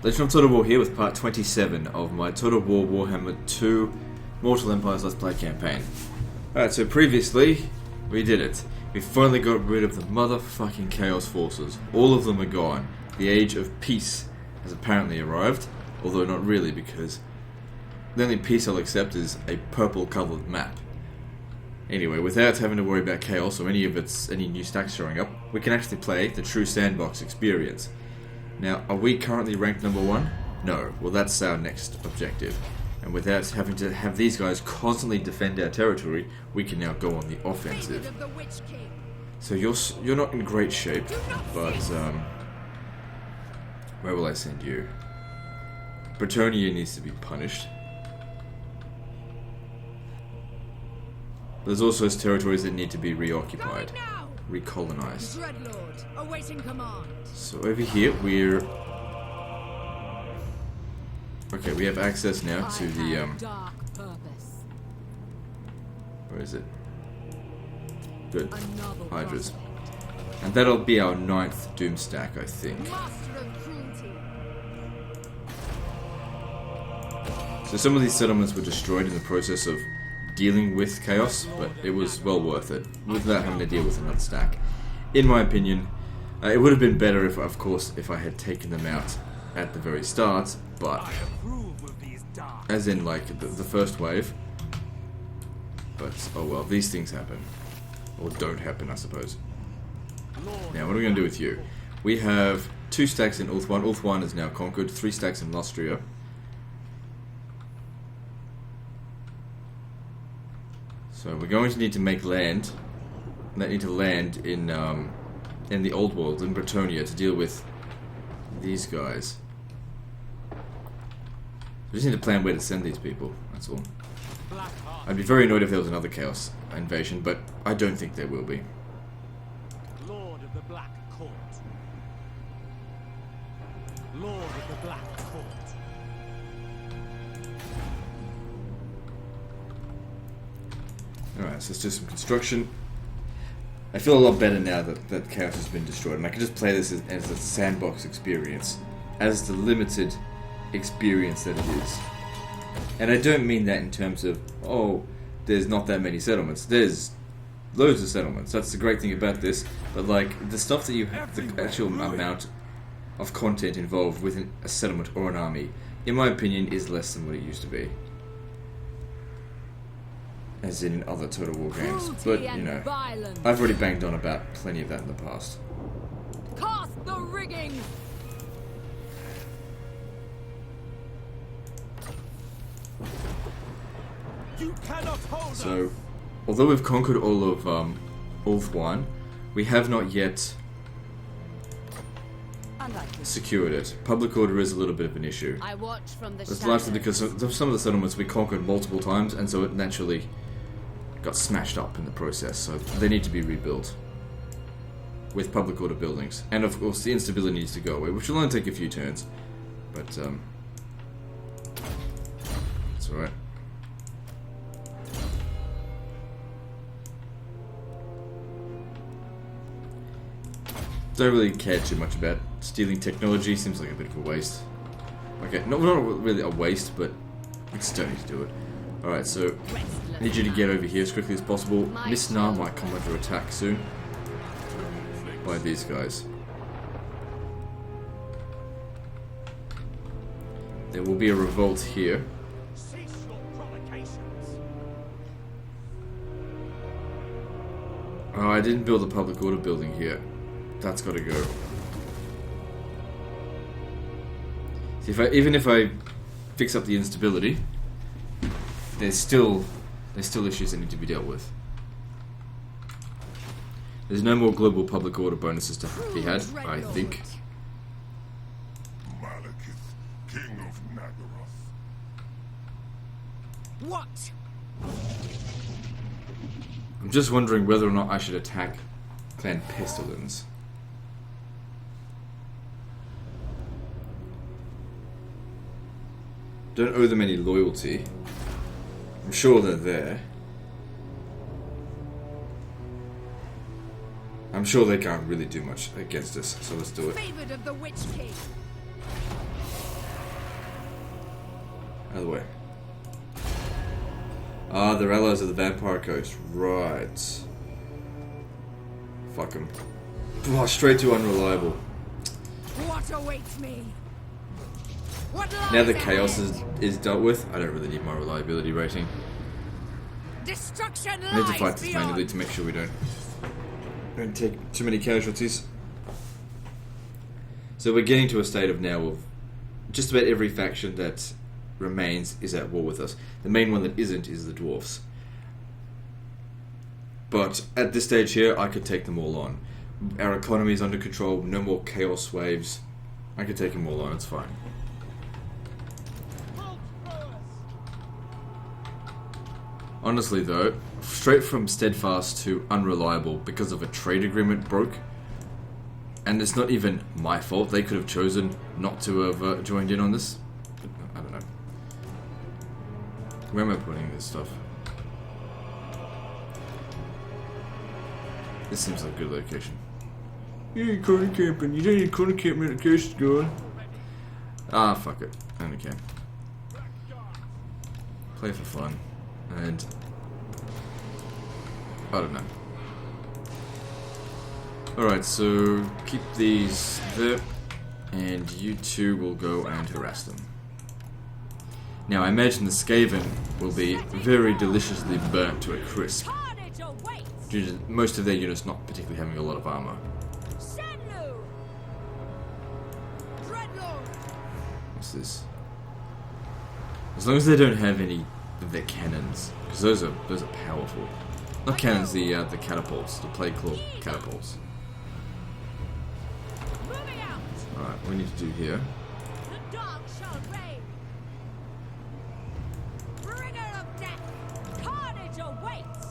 Legend of Total War here with part 27 of my Total War Warhammer 2 Mortal Empires Let's Play campaign. Alright, so previously, we did it. We finally got rid of the motherfucking Chaos Forces. All of them are gone. The Age of Peace has apparently arrived, although not really, because the only peace I'll accept is a purple coloured map. Anyway, without having to worry about Chaos or any new stacks showing up, we can actually play the true sandbox experience. Now, are we currently ranked number 1? No. Well, that's our next objective. And without having to have these guys constantly defend our territory, we can now go on the offensive. So you're not in great shape, but where will I send you? Bretonnia needs to be punished. There's also territories that need to be reoccupied, recolonized. So over here we're okay. We have access now to the where is it? Good, Hydras, and that'll be our 9th Doom stack, I think. So some of these settlements were destroyed in the process of dealing with Chaos, but it was well worth it without having to deal with another stack. In my opinion, it would have been better if, of course, if I had taken them out at the very start, but as in like the first wave. But oh well, these things happen, or don't happen, I suppose. Now, what are we going to do with you? We have 2 stacks in Ulth 1. Ulth 1 is now conquered. 3 stacks in Lustria. So we're going to need to make land. Need to land in the old world, in Bretonnia, to deal with these guys. We just need to plan where to send these people, that's all. I'd be very annoyed if there was another Chaos invasion, but I don't think there will be. Lord of the Black Court. Lord of the Black Court. Alright, so let's do some construction. I feel a lot better now that Chaos has been destroyed, and I can just play this as a sandbox experience, as the limited experience that it is. And I don't mean that in terms of, oh, there's not that many settlements. There's loads of settlements. That's the great thing about this. But like, the stuff that you have, the actual amount of content involved within a settlement or an army, in my opinion, is less than what it used to be. As in other Total War games. But, you know, I've already banged on about plenty of that in the past. Cast the rigging! You cannot hold So, although we've conquered all of Ulth 1, we have not yet secured it. Public order is a little bit of an issue. I watch from the That's largely because some of the settlements we conquered multiple times, and so it naturally got smashed up in the process, so they need to be rebuilt with public order buildings. And of course the instability needs to go away, which will only take a few turns, but it's alright. Don't really care too much about stealing technology, seems like a bit of a waste. Okay, not really a waste, but we just don't need to do it. Alright, so I need you to get over here as quickly as possible. Miss Na might come under attack soon by these guys. There will be a revolt here. Oh, I didn't build a public order building here. That's got to go. See, even if I fix up the instability, there's still issues that need to be dealt with. There's no more global public order bonuses to be had, I think. Malekith, King of Nagaroth. What? I'm just wondering whether or not I should attack Clan Pestilence. Don't owe them any loyalty. I'm sure they're there. I'm sure they can't really do much against us, so let's do it. Favored of the Witch King. Out of the way. Ah, they're allies of the Vampire Coast. Right. Fuck them. Oh, straight to unreliable. What awaits me? What Now that lies chaos ahead? is dealt with, I don't really need my reliability rating. Destruction I need to lies fight this beyond. manually to make sure we don't take too many casualties. So we're getting to a state of now of just about every faction that remains is at war with us. The main one that isn't is the dwarfs. But at this stage here, I could take them all on. Our economy is under control, no more chaos waves. I could take them all on, it's fine. Honestly though, straight from steadfast to unreliable because of a trade agreement broke. And it's not even my fault, they could have chosen not to have joined in on this. I don't know. Where am I putting this stuff? This seems like a good location. You ain't corner camping, you don't need corner camp medications going. Ah, fuck it. I don't care. Play for fun. And I don't know. Alright, so keep these there, and you two will go and harass them. Now I imagine the Skaven will be very deliciously burnt to a crisp, Carnage awaits. due to most of their units not particularly having a lot of armor. Shenlu. Dreadlord. What's this? As long as they don't have any of their cannons, because those are powerful. Not cannons, the catapults, the plague claw catapults. Moving out. Alright, what we need to do here. The dark shall reign. Bringer of death. Carnage awaits.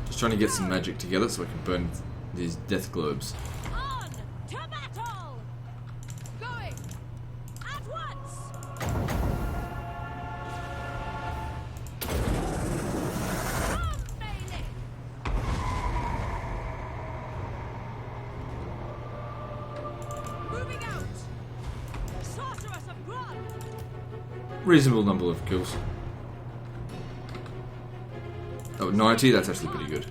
Just trying to get some magic together so I can burn these death globes. On to battle. Going at once. Come, Malekith. Moving out. Sorceress of blood. Reasonable number of kills. Oh, 90, that's actually pretty good.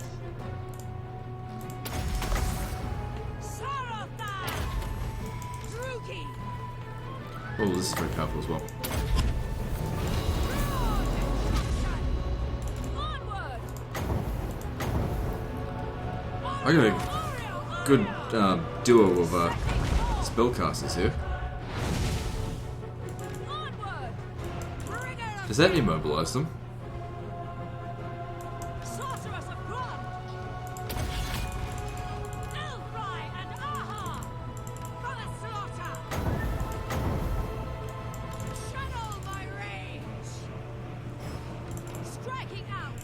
Sarathan. Druki. Oh, this is very powerful as well. Onward. I got a good duo of spellcasters here. Onward. Bringer of Does that immobilize them? Sorceress of blood. Elfry and Aha. For the slaughter. Channel my rage. Striking out.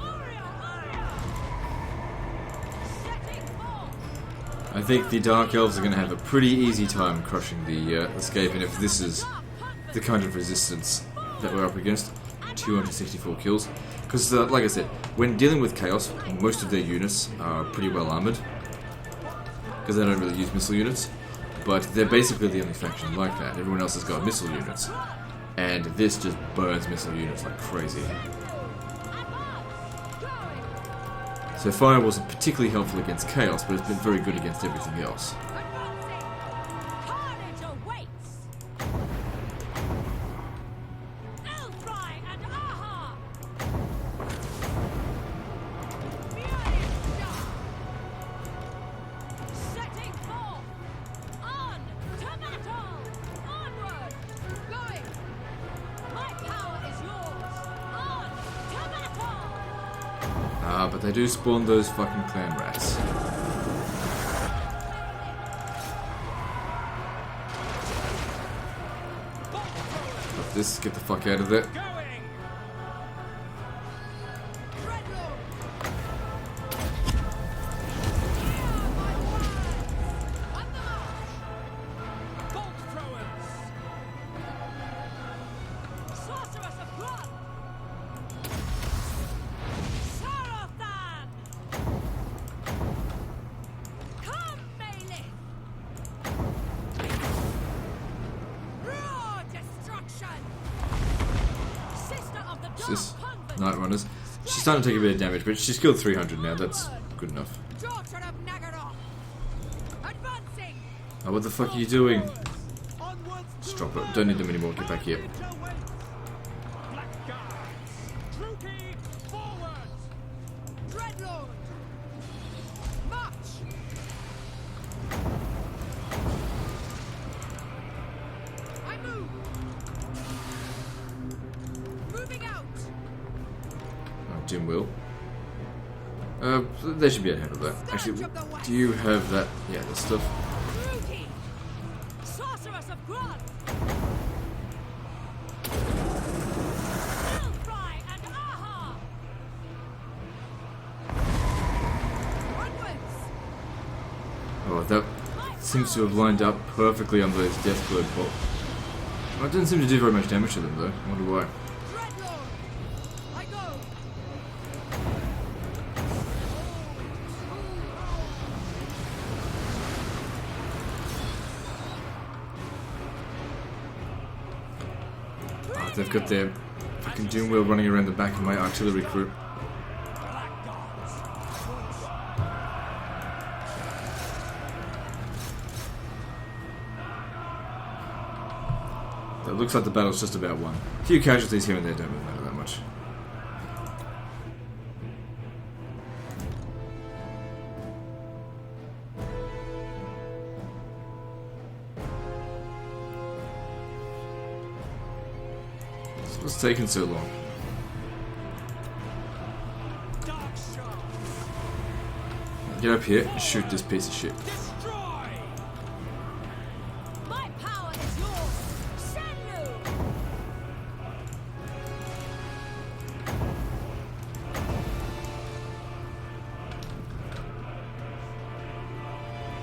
Oriel. Setting forth. I think the Dark Elves are going to have a pretty easy time crushing the Skaven if this is the kind of resistance that we're up against. 264 kills. Because, like I said, when dealing with Chaos, most of their units are pretty well armoured. Because they don't really use missile units. But they're basically the only faction like that. Everyone else has got missile units. And this just burns missile units like crazy. So fire wasn't particularly helpful against Chaos, but it's been very good against everything else. Carnage awaits. Elfry and Aha. Setting forth. On to battle. Onward. Going. My power is yours. On to battle. Ah, but they do spawn those fucking clan rats. Got this, get the fuck out of there. Going! Dreadlord. On the march. Bolt throwers! Sorceress of blood. Sarathan. Come, Malekith. What's this? Night Runners. She's starting to take a bit of damage, but she's killed 300 now. That's good enough. Daughter of Nagaroth. Advancing. Oh, what the fuck are you doing? Onwards to Just drop it. Don't need them anymore. Get back here. Blackguards. Trooping forward. Dreadlord. March. I move. Moving out. Oh, Jim will. They should be able to handle that. Actually, do you have that? Yeah, that stuff. Rudy. Sorceress of Grod. Fry and Aha. Onwards. Oh, that seems to have lined up perfectly on those death blow pop. Well, it didn't seem to do very much damage to them though. I wonder why. Dreadlord. I go. Oh, they've got their fucking doom wheel running around the back of my artillery crew. It looks like the battle's just about won. A few casualties here and there don't really matter that much. So what's taking so long? Get up here and shoot this piece of shit. My power is yours. Sennu.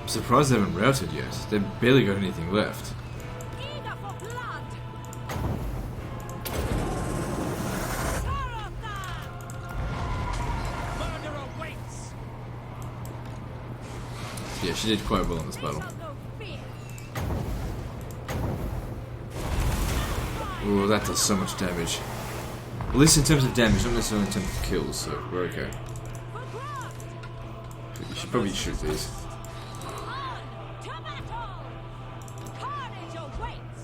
I'm surprised they haven't routed yet. They've barely got anything left. Eager for blood. Sarathan. Murder awaits. Yeah, she did quite well in this battle. Shall know fear. Oh, that does so much damage. At least in terms of damage, not necessarily in terms of kills, so we're okay. For Grod. You should probably shoot these. On to battle. Carnage awaits.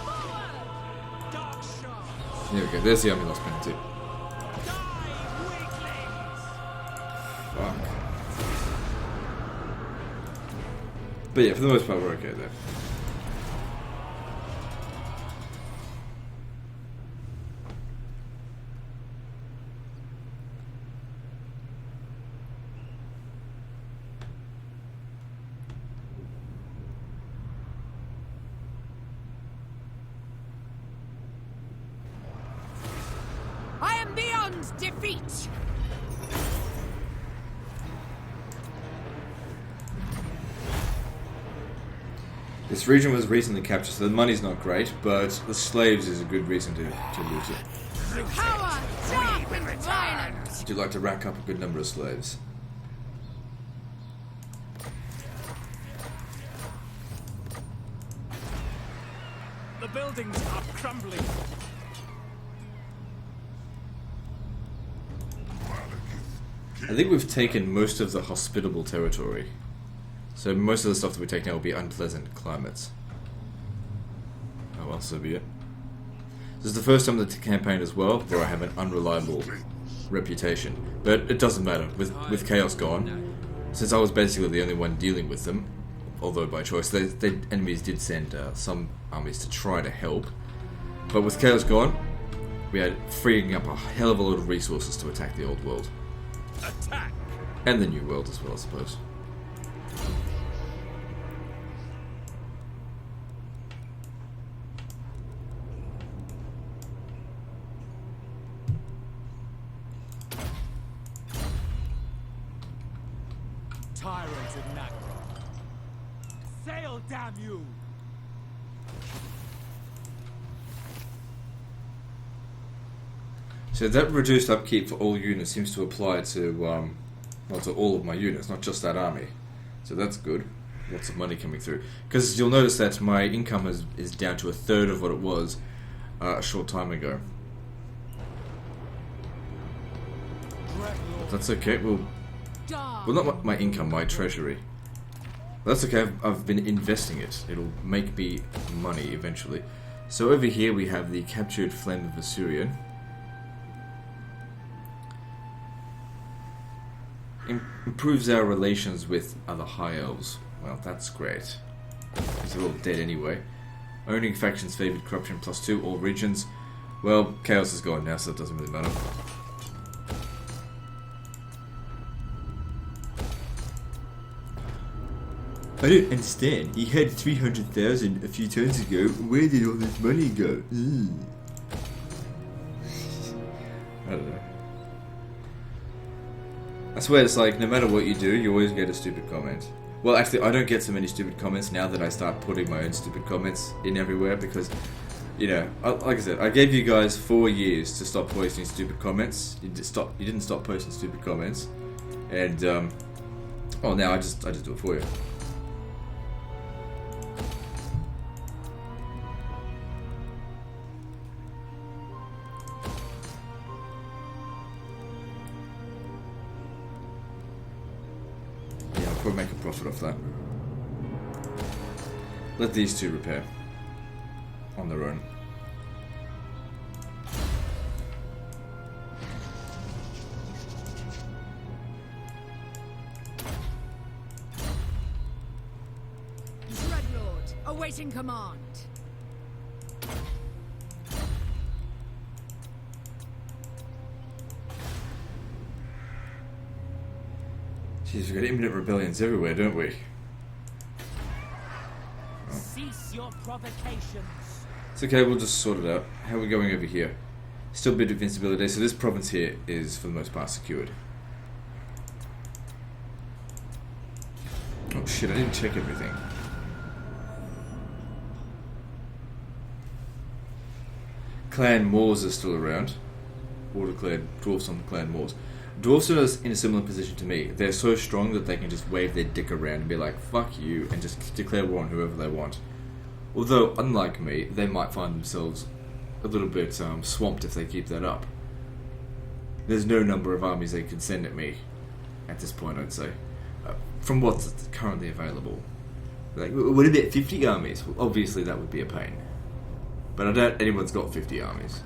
Forward. Dark shards. There we go, there's the army loss penalty. Die, weaklings. Fuck. But yeah, for the most part, we're okay there. I am beyond defeat. This region was recently captured, so the money's not great, but the slaves is a good reason to loot it. Power, dark and violent. Would you like to rack up a good number of slaves? The buildings are crumbling. I think we've taken most of the hospitable territory. So most of the stuff that we take now will be unpleasant climates. Oh well, so be it. This is the first time in the campaign as well where I have an unreliable reputation. But it doesn't matter. With Chaos gone, since I was basically the only one dealing with them, although by choice, the enemies did send some armies to try to help. But with Chaos gone, we had freeing up a hell of a lot of resources to attack the old world. Attack. And the new world as well, I suppose. Tyrants of Nagaroth. Sail, damn you! So that reduced upkeep for all units seems to apply to, well, to all of my units, not just that army. So that's good. Lots of money coming through. Because you'll notice that my income is down to a third of what it was a short time ago. But that's okay. Well, not my income, my treasury. That's okay. I've been investing it. It'll make me money eventually. So over here we have the captured Flame of Assyrian. Improves our relations with other high elves. Well, that's great. Because they're all dead anyway. Owning factions favored corruption +2 all regions. Well, chaos is gone now, so it doesn't really matter. I don't understand. He had 300,000 a few turns ago. Where did all this money go? I don't know. I swear it's like, no matter what you do, you always get a stupid comment. Well, actually, I don't get so many stupid comments now that I start putting my own stupid comments in everywhere because, you know, like I said, I gave you guys 4 years to stop posting stupid comments. You didn't stop posting stupid comments, and well, now I just do it for you. Probably make a profit off that. Let these two repair on their own. Dreadlord, awaiting command. Jeez, we've got imminent rebellions everywhere, don't we? Oh. Cease your provocations. It's okay, we'll just sort it out. How are we going over here? Still a bit of instability, so this province here is for the most part secured. Oh shit, I didn't check everything. Clan Moors are still around. War declared dwarfs on the Clan Moors. Dwarves are in a similar position to me. They're so strong that they can just wave their dick around and be like, fuck you, and just declare war on whoever they want. Although, unlike me, they might find themselves a little bit swamped if they keep that up. There's no number of armies they could send at me at this point, I'd say. From what's currently available. Like, what about 50 armies? Well, obviously that would be a pain. But I doubt anyone's got 50 armies.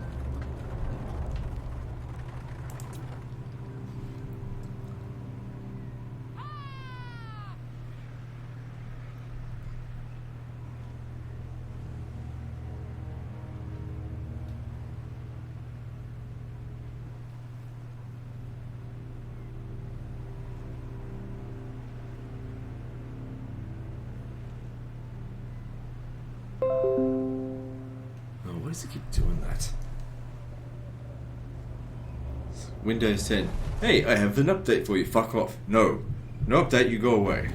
Why does it keep doing that? Windows 10. Hey, I have an update for you. Fuck off. No. No update, you go away.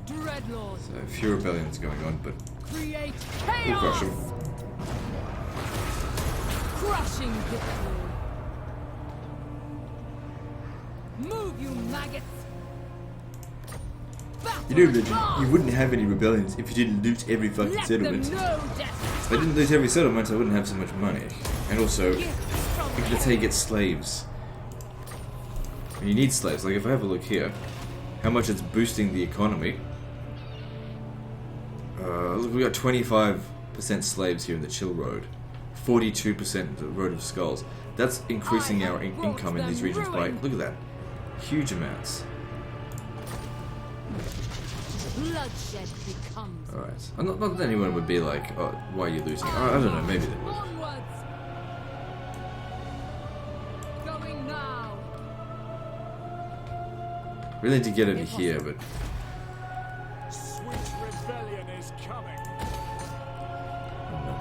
Dreadlord. So, a few rebellions going on, but Create we'll crush chaos. them. Crushing victory. Move, you maggots! You know, Legend, you wouldn't have any rebellions if you didn't loot every fucking settlement. If I didn't loot every settlement, I wouldn't have so much money. And also, let's say you get slaves. And you need slaves. Like, if I have a look here, how much it's boosting the economy. Look, we got 25% slaves here in the Chill Road. 42% the Road of Skulls. That's increasing our income in these regions by, look at that, huge amounts. Bloodshed becomes. Alright. Not that anyone would be like, oh, why are you losing? I don't know, maybe they would. Onwards. Going now. Really need to get over here, but Sweet rebellion is coming. I don't know.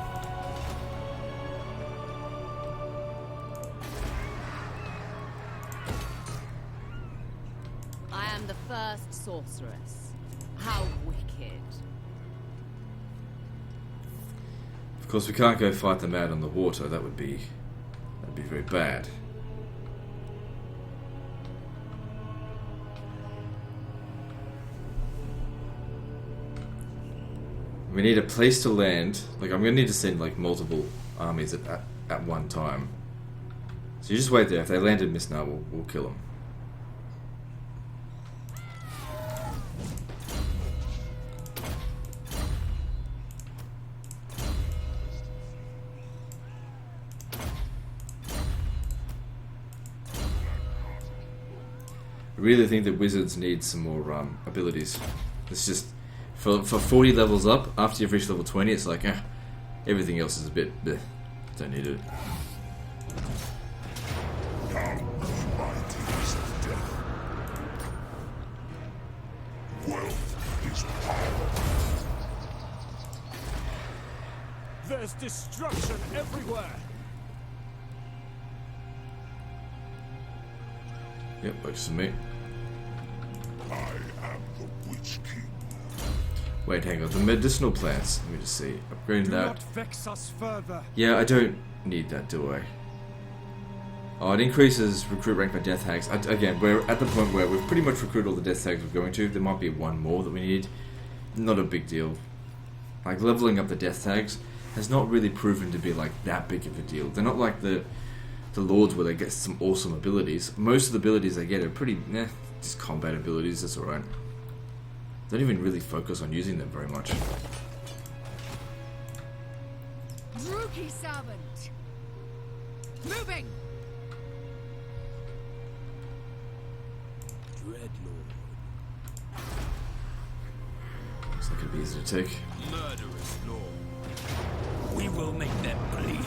I am the first sorceress. How wicked. Of course, we can't go fight them out on the water. That'd be very bad. We need a place to land. Like, I'm gonna need to send like multiple armies at one time. So you just wait there. If they land in Miss Naval, we'll kill them. I really think that wizards need some more abilities. It's just for 40 levels up. After you've reached level 20, it's like everything else is a bit bleh. Don't need it. There's destruction everywhere. Yep, works for me. I am the Witch King. Wait, hang on. The medicinal plants. Let me just see. Upgrading Do that. not vex us further. Yeah, I don't need that, do I? Oh, it increases recruit rank by death hags. Again, we're at the point where we've pretty much recruited all the death hags we're going to. There might be one more that we need. Not a big deal. Like, leveling up the death tags has not really proven to be like that big of a deal. They're not like the lords where they get some awesome abilities. Most of the abilities they get are pretty, just combat abilities, that's alright. Don't even really focus on using them very much. Rookie servant. Moving. Dreadlord. Looks like it'd be easy to take. Murderous lord. We will make them bleed.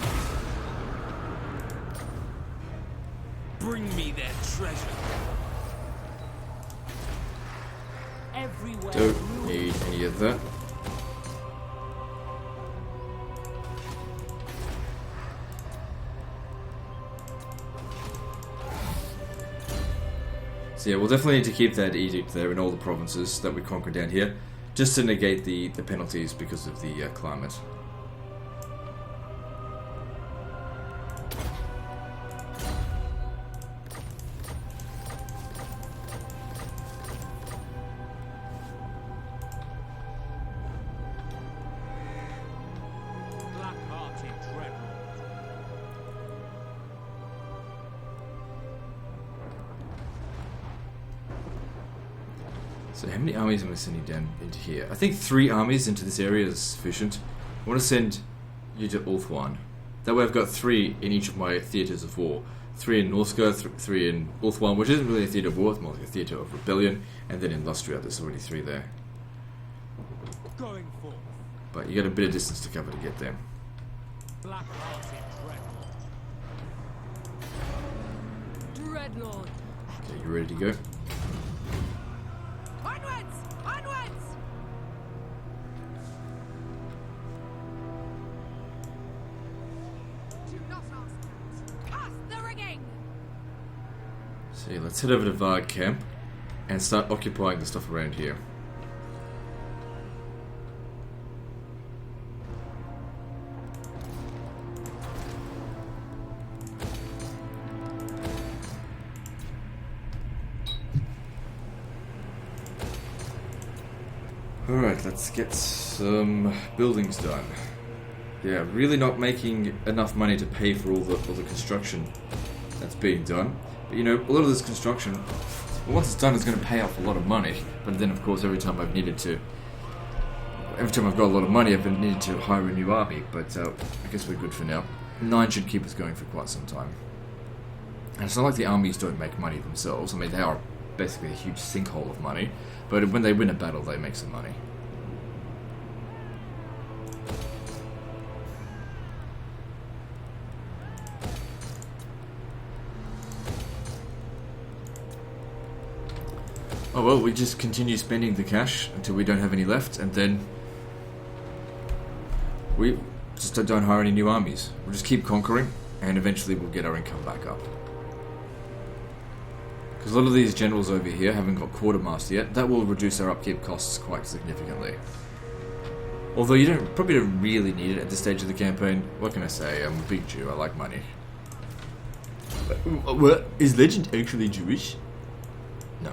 Bring me their treasure. Everywhere. Don't need any of that. So yeah, we'll definitely need to keep that edict there in all the provinces that we conquer down here, just to negate the penalties because of the climate. Black-hearted dreadlord. So how many armies am I sending down into here? I think 3 armies into this area is sufficient. I want to send you to Ulthuan. That way I've got 3 in each of my theatres of war. 3 in Norska, 3 in Ulthuan, which isn't really a theatre of war, it's more like a theatre of rebellion, and then in Lustria, there's already 3 there. Going forth. But you got a bit of distance to cover to get there. Black-hearted dreadlord. Dreadlord. Okay, you ready to go? Onwards! Onwards! Do not ask. Cast the rigging! So yeah, let's head over to Varg camp and start occupying the stuff around here. Alright, let's get some buildings done. Yeah, really not making enough money to pay for all the construction that's being done. But you know, a lot of this construction, well, once it's done, it's going to pay off a lot of money. But then, of course, every time I've got a lot of money, I've needed to hire a new army. But I guess we're good for now. 9 should keep us going for quite some time. And it's not like the armies don't make money themselves. I mean, they are basically a huge sinkhole of money. But when they win a battle, they make some money. Oh well, we just continue spending the cash until we don't have any left, and then we just don't hire any new armies. We'll just keep conquering, and eventually we'll get our income back up. Because a lot of these generals over here haven't got quartermaster yet. That will reduce our upkeep costs quite significantly. Although you probably don't really need it at this stage of the campaign. What can I say? I'm a big Jew. I like money. What? Is Legend actually Jewish? No.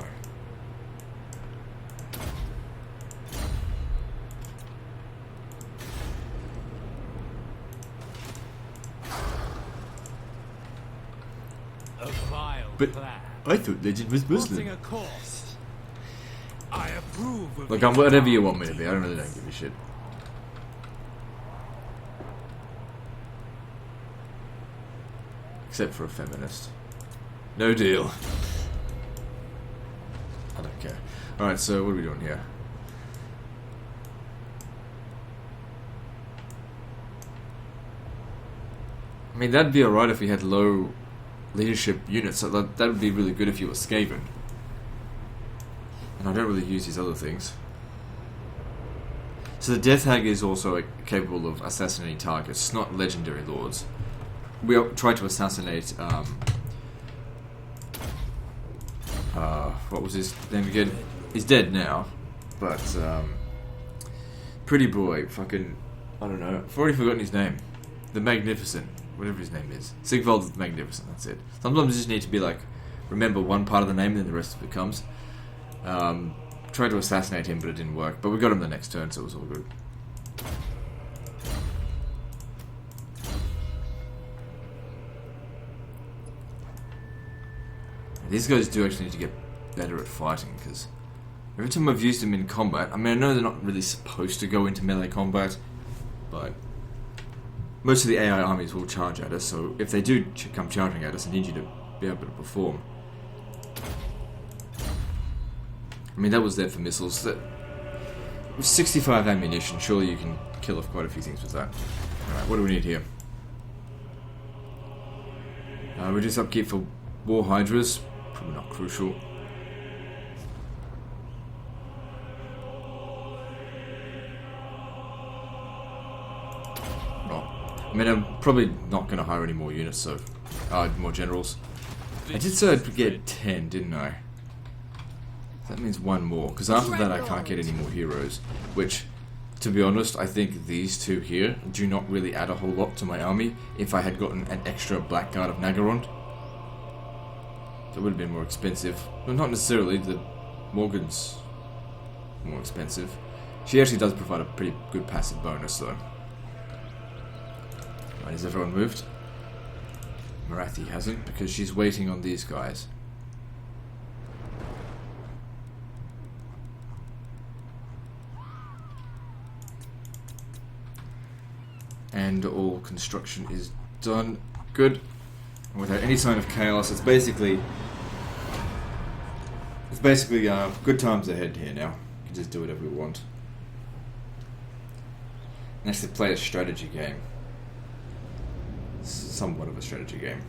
But plan. I thought legend was Plotting Muslim. a course. I approve of Look, the I'm whatever you want me attack. to be. I really don't give a shit. Except for a feminist. No deal. I don't care. Alright, so what are we doing here? I mean, that'd be alright if we had low leadership units. So that would be really good if you were Skaven. And I don't really use these other things. So the Death Hag is also capable of assassinating targets, not legendary lords. We tried to assassinate, what was his name again? He's dead now, but, pretty boy, fucking, I don't know, I've already forgotten his name. The Magnificent, whatever his name is. Sigvald the Magnificent, that's it. Sometimes you just need to be like, remember one part of the name and then the rest of it comes. Tried to assassinate him, but it didn't work. But we got him the next turn, so it was all good. These guys do actually need to get better at fighting, because every time I've used them in combat, I mean, I know they're not really supposed to go into melee combat, but most of the AI armies will charge at us, so if they do come charging at us, I need you to be able to perform. I mean, that was there for missiles. That with 65 ammunition, surely you can kill off quite a few things with that. Alright, what do we need here? Reduce upkeep for War Hydras. Probably not crucial. I mean, I'm probably not going to hire any more units, so... more generals. I did say I'd get 10, didn't I? That means one more, because after that I can't get any more heroes, which, to be honest, I think these two here do not really add a whole lot to my army. If I had gotten an extra Blackguard of Naggarond, that would have been more expensive. Well, not necessarily, the Morgan's more expensive. She actually does provide a pretty good passive bonus, though. Right, has everyone moved? Marathi hasn't, because she's waiting on these guys. And all construction is done. Good. Without any sign of chaos. It's basically good times ahead here now. We can just do whatever we want. And actually play a strategy game. Somewhat of a strategy game.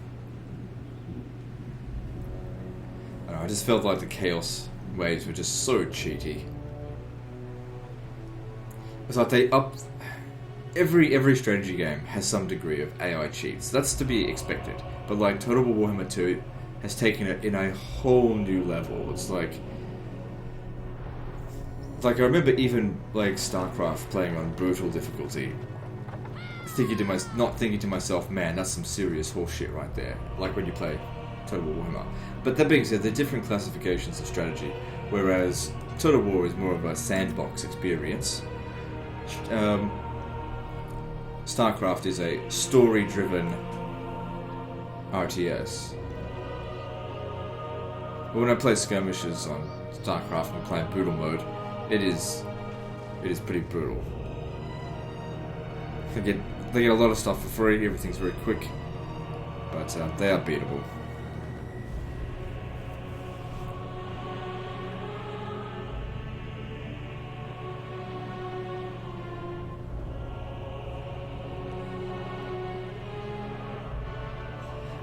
I don't know, I just felt like the chaos waves were just so cheaty. It's like they upped... Every strategy game has some degree of AI cheats. That's to be expected. But like Total War Warhammer 2 has taken it in a whole new level. It's like I remember even like StarCraft playing on brutal difficulty, not thinking to myself, man, that's some serious horseshit right there. Like when you play Total War Warhammer. But that being said, they're different classifications of strategy. Whereas Total War is more of a sandbox experience. StarCraft is a story-driven RTS. But when I play skirmishes on StarCraft and play in brutal mode, it is pretty brutal. They get a lot of stuff for free. Everything's very quick, but they are beatable.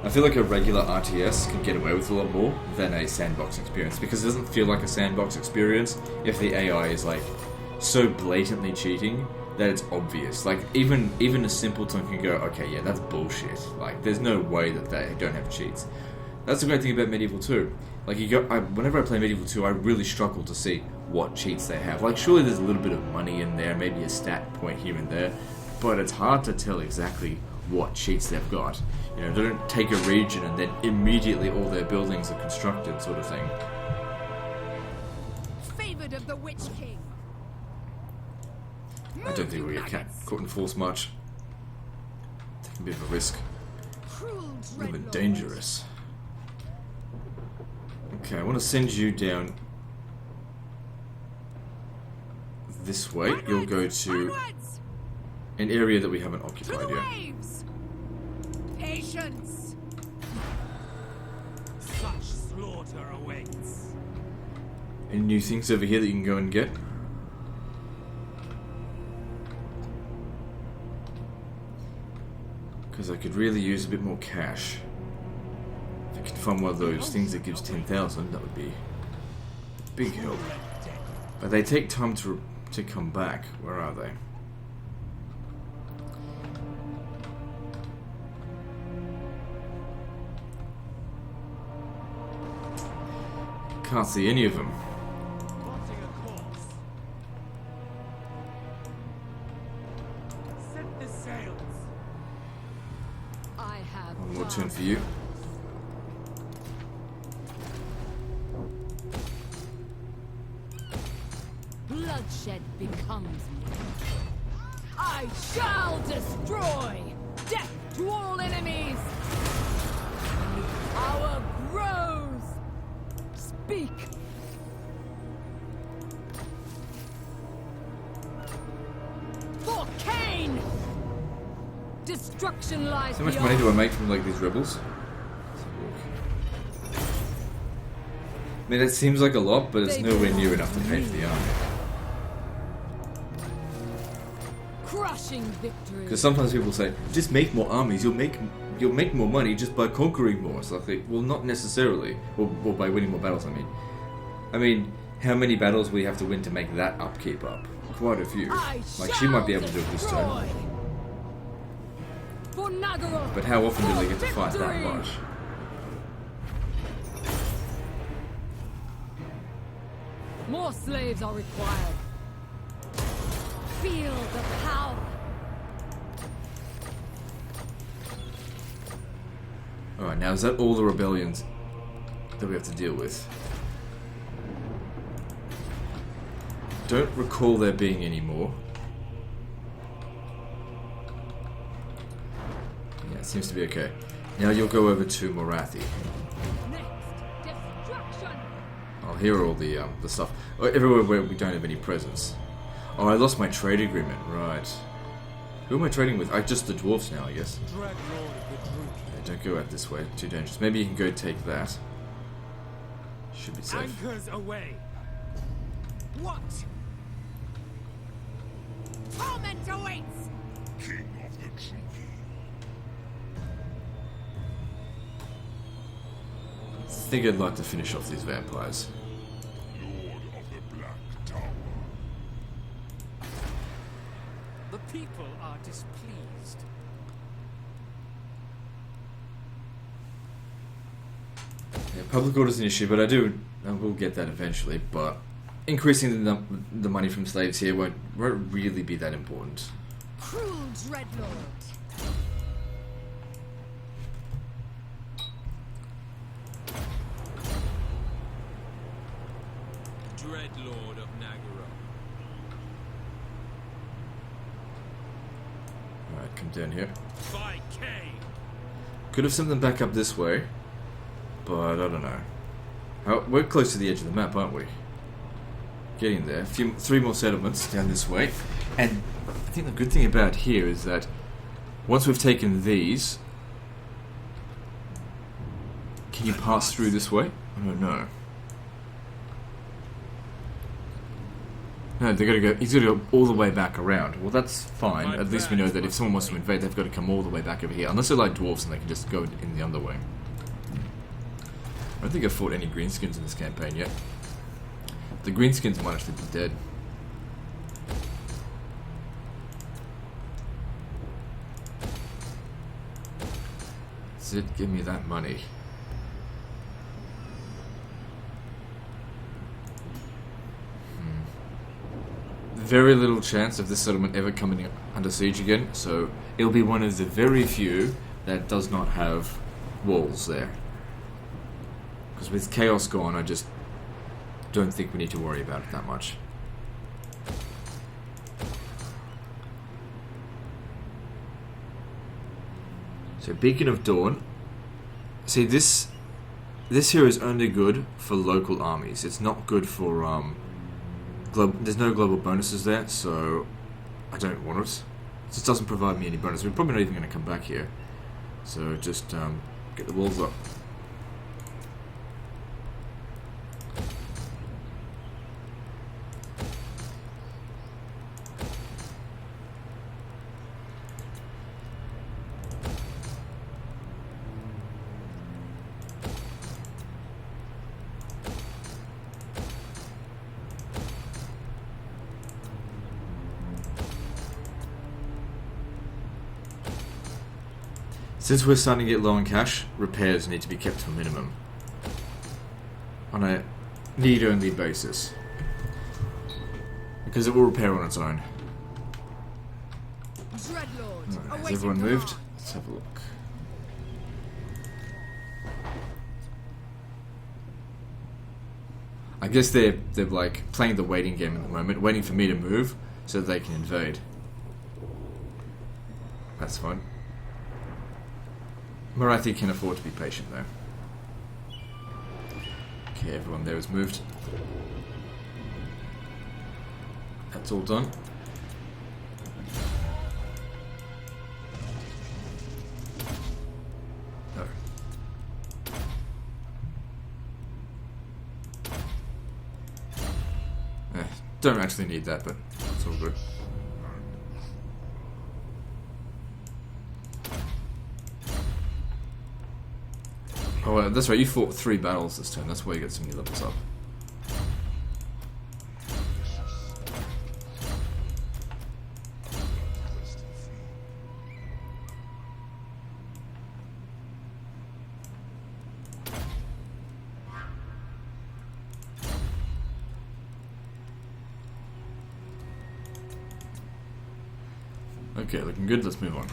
I feel like a regular RTS can get away with a lot more than a sandbox experience, because it doesn't feel like a sandbox experience if the AI is like so blatantly cheating that it's obvious. Like even a simpleton can go, okay, yeah, that's bullshit. Like there's no way that they don't have cheats. That's the great thing about Medieval 2. Like whenever I play Medieval 2, I really struggle to see what cheats they have. Like surely there's a little bit of money in there, maybe a stat point here and there, but it's hard to tell exactly what cheats they've got. You know, they don't take a region and then immediately all their buildings are constructed, sort of thing. Favored of the Witch King. I don't think we get caught in force much. Taking a bit of a risk. Cruel A little bit dreadlords. dangerous. Okay, I want to send you down this way. You'll go to Onwards! an area that we haven't To occupied the yet. waves! Patience! Such slaughter awaits. Any new things over here that you can go and get? Because I could really use a bit more cash. If I could find one of those things that gives 10,000, that would be a big help. But they take time to come back. Where are they? Can't see any of them. Plotting a course. Set the sails. I have One more turn for you. bloodshed becomes me. I shall destroy! Death to all enemies! Power grows! Speak! For Cain! Destruction lies How much beyond. money do I make from like these rebels? Let's have a look. I mean, it seems like a lot, but it's nowhere near enough to pay for the army. Crushing victory. Because sometimes people say, just make more armies, you'll make more money just by conquering more. It's like, well, not necessarily. Or by winning more battles, I mean, how many battles will you have to win to make that upkeep up? Quite a few. Like, she might be able to do it this turn. For Nagaroth. But how often do they get to fight that Victory! much? More slaves are required. Feel the power. Alright, now is that all the rebellions that we have to deal with? Don't recall there being any more. Yeah, it seems to be okay. Now you'll go over to Morathi. Next, destruction. I'll hear all the stuff. Oh, everywhere where we don't have any presence. Oh, I lost my trade agreement, right. Who am I trading with? Just the dwarves now, I guess. Dread Lord of the Druid. Yeah, don't go out this way, too dangerous. Maybe you can go take that. Should be safe. Anchors away. What? Torment awaits. King of the Druid. I think I'd like to finish off these vampires. Lord of the Black Tower. The people are displeased. Yeah, public order's an issue, but I will get that eventually, but increasing the money from slaves here won't really be that important. Cruel Dreadlord. Dread Lord of Nagaroth. Alright, come down here. By Cain. Could have sent them back up this way, but I don't know. We're close to the edge of the map, aren't we? Getting there. Three more settlements down this way. And I think the good thing about here is that once we've taken these, can you pass through this way? I don't know. No, he's gotta go all the way back around. Well, that's fine. At least we know that if someone wants to invade, they've got to come all the way back over here. Unless they're like dwarves and they can just go in the other way. I don't think I've fought any greenskins in this campaign yet. The greenskins might actually be dead. Zit, give me that money. Very little chance of this settlement ever coming under siege again, so it'll be one of the very few that does not have walls there. Because with chaos gone, I just don't think we need to worry about it that much. So Beacon of Dawn. See, this this here is only good for local armies. It's not good for there's no global bonuses there, so I don't want it. It just doesn't provide me any bonus. We're probably not even going to come back here. So just get the walls up. Since we're starting to get low on cash, repairs need to be kept to a minimum. On a need-only basis. Because it will repair on its own. Right, has everyone moved? Let's have a look. I guess they're like playing the waiting game at the moment, waiting for me to move so that they can invade. That's fine. Marathi can afford to be patient though. Okay, everyone there has moved. That's all done. No. Don't actually need that, but it's all good. Oh, that's right, you fought 3 battles this turn, that's why you get some new levels up. Okay, looking good, let's move on.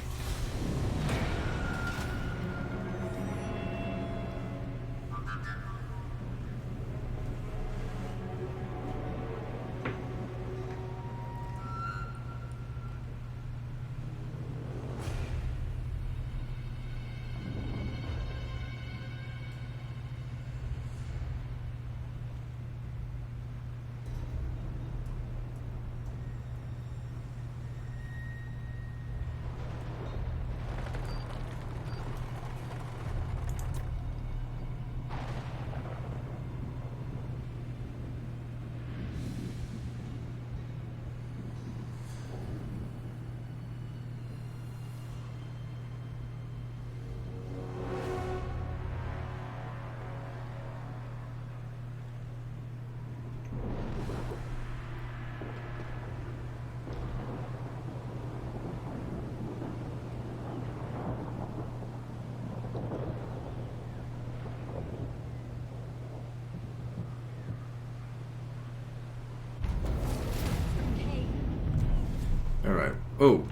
Alright. Oh.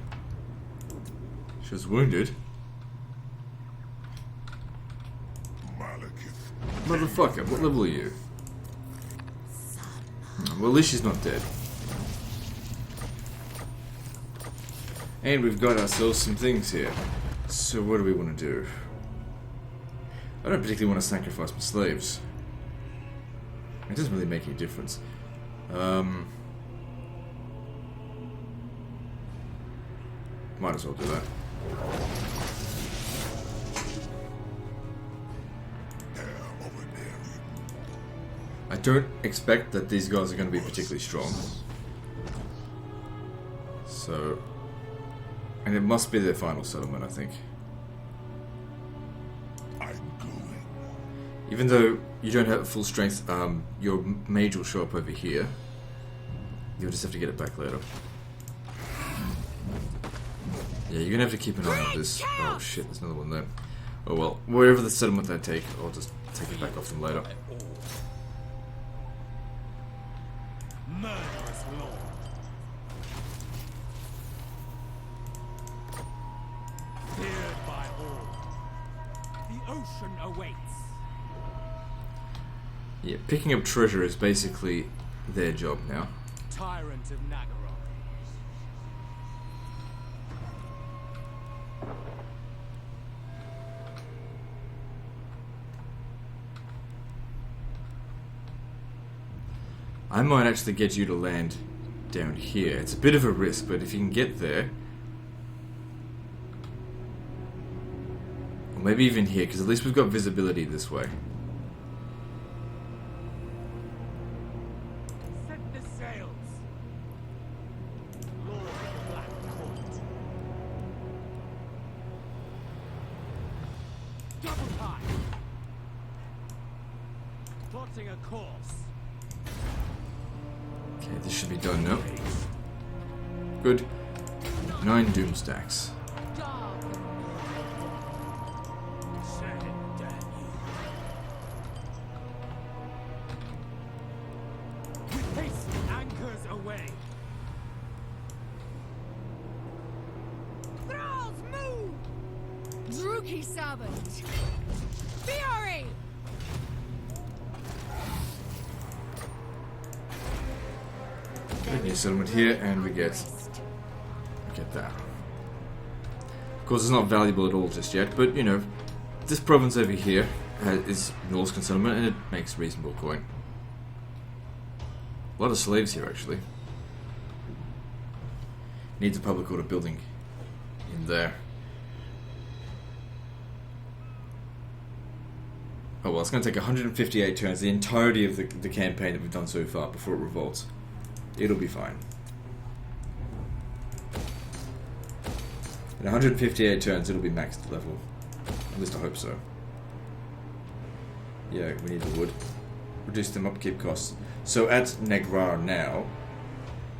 She was wounded. Malekith. Motherfucker, what level are you? Well, at least she's not dead. And we've got ourselves some things here. So what do we want to do? I don't particularly want to sacrifice my slaves. It doesn't really make any difference. Might as well do that. I don't expect that these guys are going to be particularly strong. So... And it must be their final settlement, I think. I'm going. Even though you don't have full strength, your mage will show up over here. You'll just have to get it back later. Yeah, you're gonna have to keep an eye on this. Oh shit, there's another one there. Oh well, wherever the settlement they take, I'll just take it back off them later. Murderous lord. Feared by all. The ocean awaits. Yeah, picking up treasure is basically their job now. Tyrant of Nagaroth. I might actually get you to land down here. It's a bit of a risk, but if you can get there... Or maybe even here, because at least we've got visibility this way. Set the sails. Lord of Black Court. Double time. Plotting a course. Okay, this should be done now. Good. 9 doom stacks. With haste, anchors away. Thralls, move! Druki servant! Fury! New settlement here, and we get that. Of course, it's not valuable at all just yet, but you know, this province over here is Norse settlement, and it makes reasonable coin. A lot of slaves here, actually. Needs a public order building in there. Oh well, it's going to take 158 turns, the entirety of the campaign that we've done so far, before it revolts. It'll be fine. In 158 turns, it'll be maxed level. At least I hope so. Yeah, we need the wood. Reduce them upkeep costs. So at Negrar now,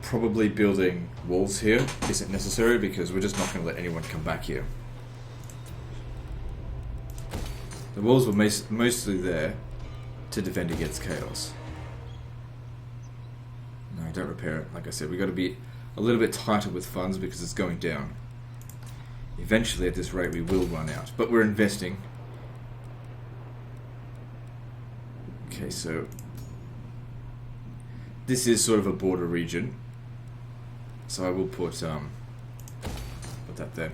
probably building walls here isn't necessary because we're just not going to let anyone come back here. The walls were mostly there to defend against chaos. No, don't repair it. Like I said, we've got to be a little bit tighter with funds because it's going down. Eventually, at this rate, we will run out. But we're investing. Okay, so... this is sort of a border region. So I will put that there.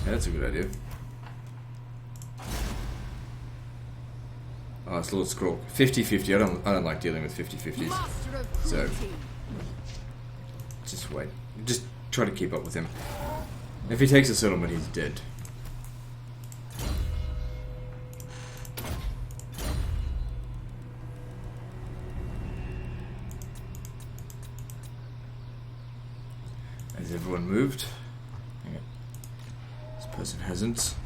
Yeah, that's a good idea. Oh, it's Lord Scroll. 50-50. I don't like dealing with 50-50s. So just wait. Just try to keep up with him. If he takes a settlement, he's dead. Has everyone moved? Yeah. This person hasn't.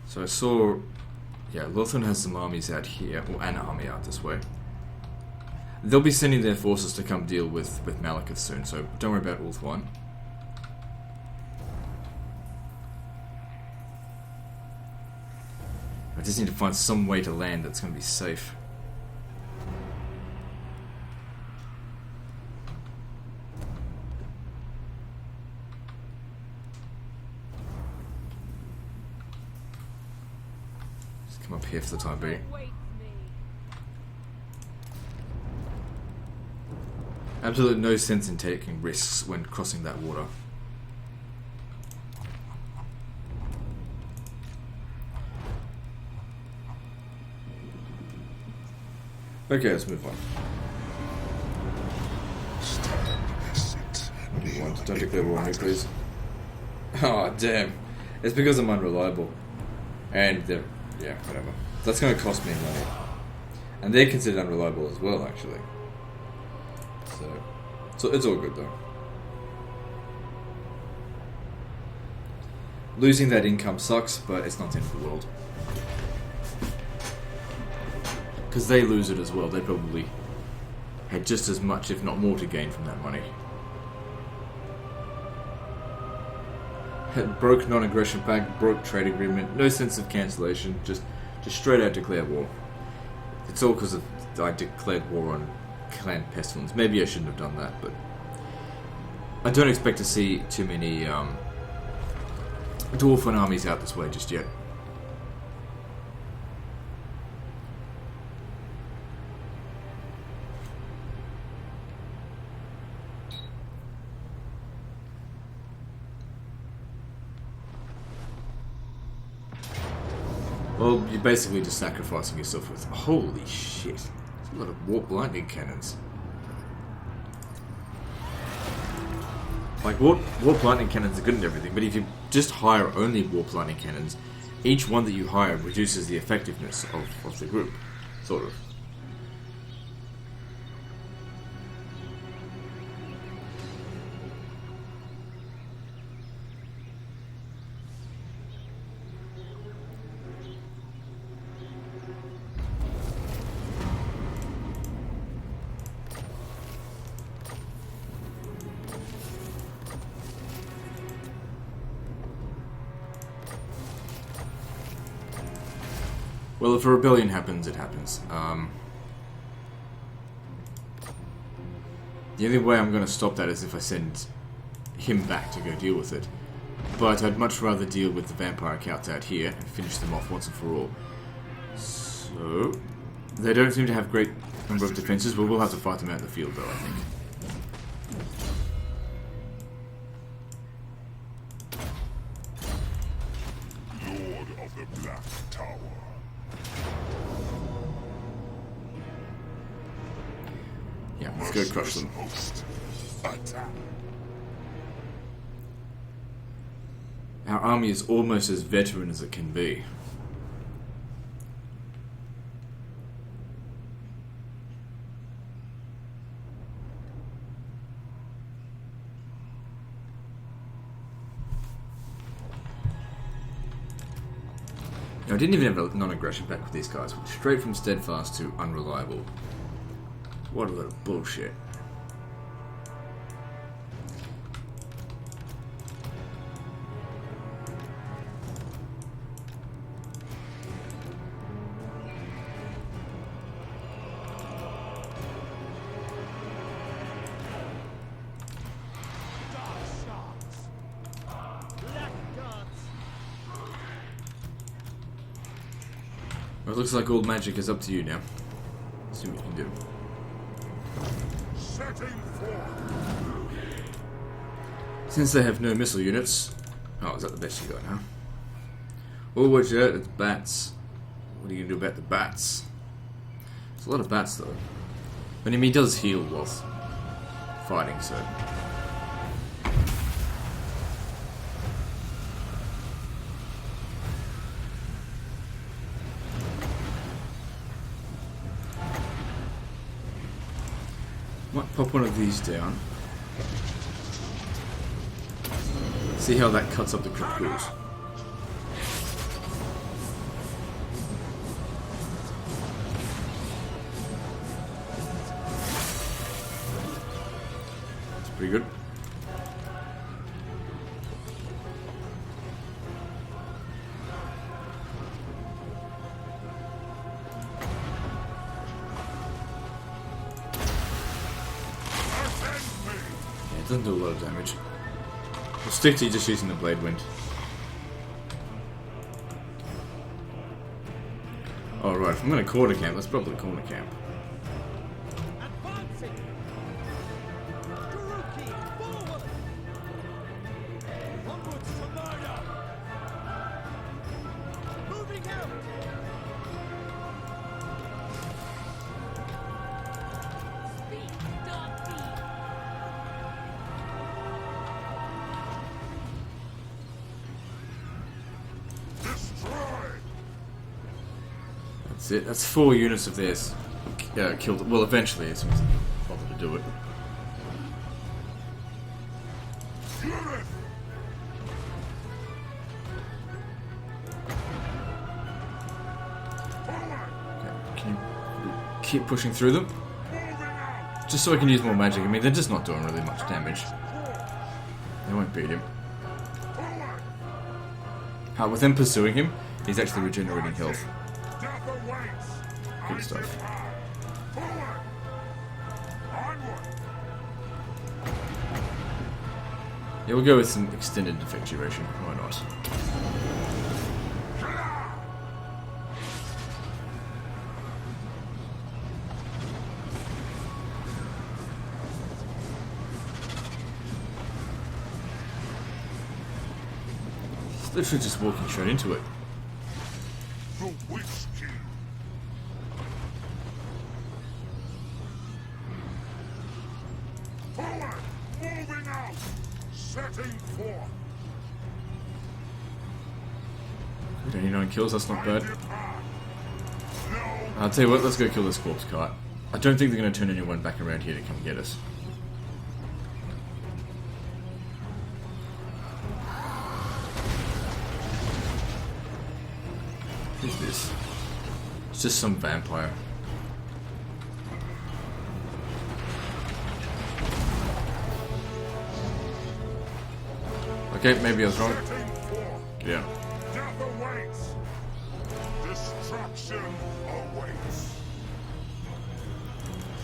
So I saw, yeah, Lothran has some armies out here, or an army out this way. They'll be sending their forces to come deal with Malekith soon, so don't worry about Ulth 1. I just need to find some way to land that's going to be safe. Just come up here for the time being. Absolutely no sense in taking risks when crossing that water. Okay, let's move on. Don't declare war on me, please. Oh, damn. It's because I'm unreliable. And they're, yeah, whatever. That's going to cost me money. And they're considered unreliable as well, actually. So it's all good though. Losing that income sucks, but it's not the end of the world. Because they lose it as well. They probably had just as much, if not more, to gain from that money. Broke non-aggression pact, broke trade agreement, no sense of cancellation, just straight out declare war. It's all because I declared war on Clan Pestilence. Maybe I shouldn't have done that, but I don't expect to see too many Dwarfen armies out this way just yet. Well, you're basically just sacrificing yourself with... Holy shit. There's a lot of warp lightning cannons. Like, warp lightning cannons are good and everything, but if you just hire only warp lightning cannons, each one that you hire reduces the effectiveness of the group. Sort of. Well, if a rebellion happens, it happens. The only way I'm going to stop that is if I send him back to go deal with it. But I'd much rather deal with the vampire counts out here and finish them off once and for all. So, they don't seem to have great number of defenses, but we'll have to fight them out in the field, though, I think. Lord of the Black Tower. Yeah, let's go crush them. Host. Attack. Our army is almost as veteran as it can be. I didn't even have a non-aggression back with these guys. Straight from steadfast to unreliable. What a load of bullshit. Well, it looks like old magic is up to you now. See what you can do. Setting forth. Since they have no missile units... Oh, is that the best you got, huh? Oh, watch out, it's bats. What are you going to do about the bats? There's a lot of bats, though. But I mean, he does heal whilst fighting, so... Might pop one of these down. See how that cuts up the cripples. That's pretty good. It doesn't do a lot of damage. We'll stick to just using the blade wind. Alright, if I'm going to quarter camp, let's probably corner camp. Advancing! Kuruki, forward! Onwards to murder! Moving out! Speak, dark beam! That's it. That's 4 units of theirs killed. Well, eventually it's bother to do it. Okay, can you keep pushing through them? Just so I can use more magic. I mean, they're just not doing really much damage. They won't beat him. With them pursuing him, he's actually regenerating health. Good stuff. Yeah, we'll go with some extended effect duration. Why not? It's literally just walking straight into it. the Witch King. Forward! Moving out! Setting forth! 89 kills, that's not bad. Depart. No I'll tell you what, let's go kill this corpse cart. I don't think they're going to turn anyone back around here to come get us. Who's this? It's just some vampire. Okay, maybe I was wrong. setting forth. Yeah. Death awaits. Destruction awaits.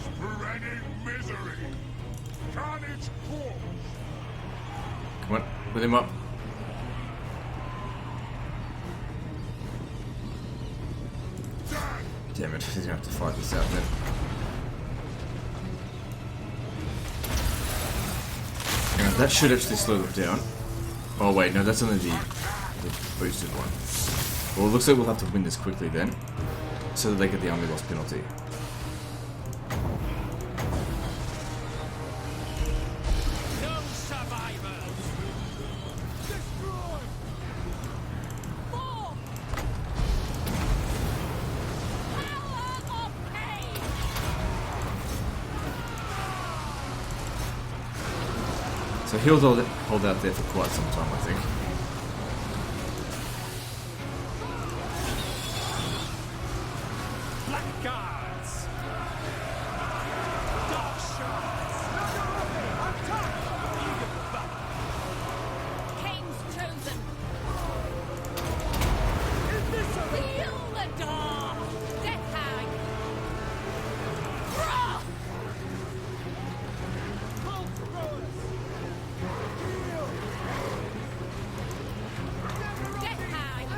Spreading misery. Carnage course. Come on, with him up. Death. Damn it, he's gonna have to fight this out then. Now, that should actually slow them down. Oh wait, no, that's only the boosted one. Well, it looks like we'll have to win this quickly then, so that they get the army loss penalty. No survivors! Destroy! Form! Power of pain! So he'll hold out there for quite some time, I think. Blackguards! Dark shards! Attack! King's chosen! Feel the dark! Death hag! Wrath! Death hag!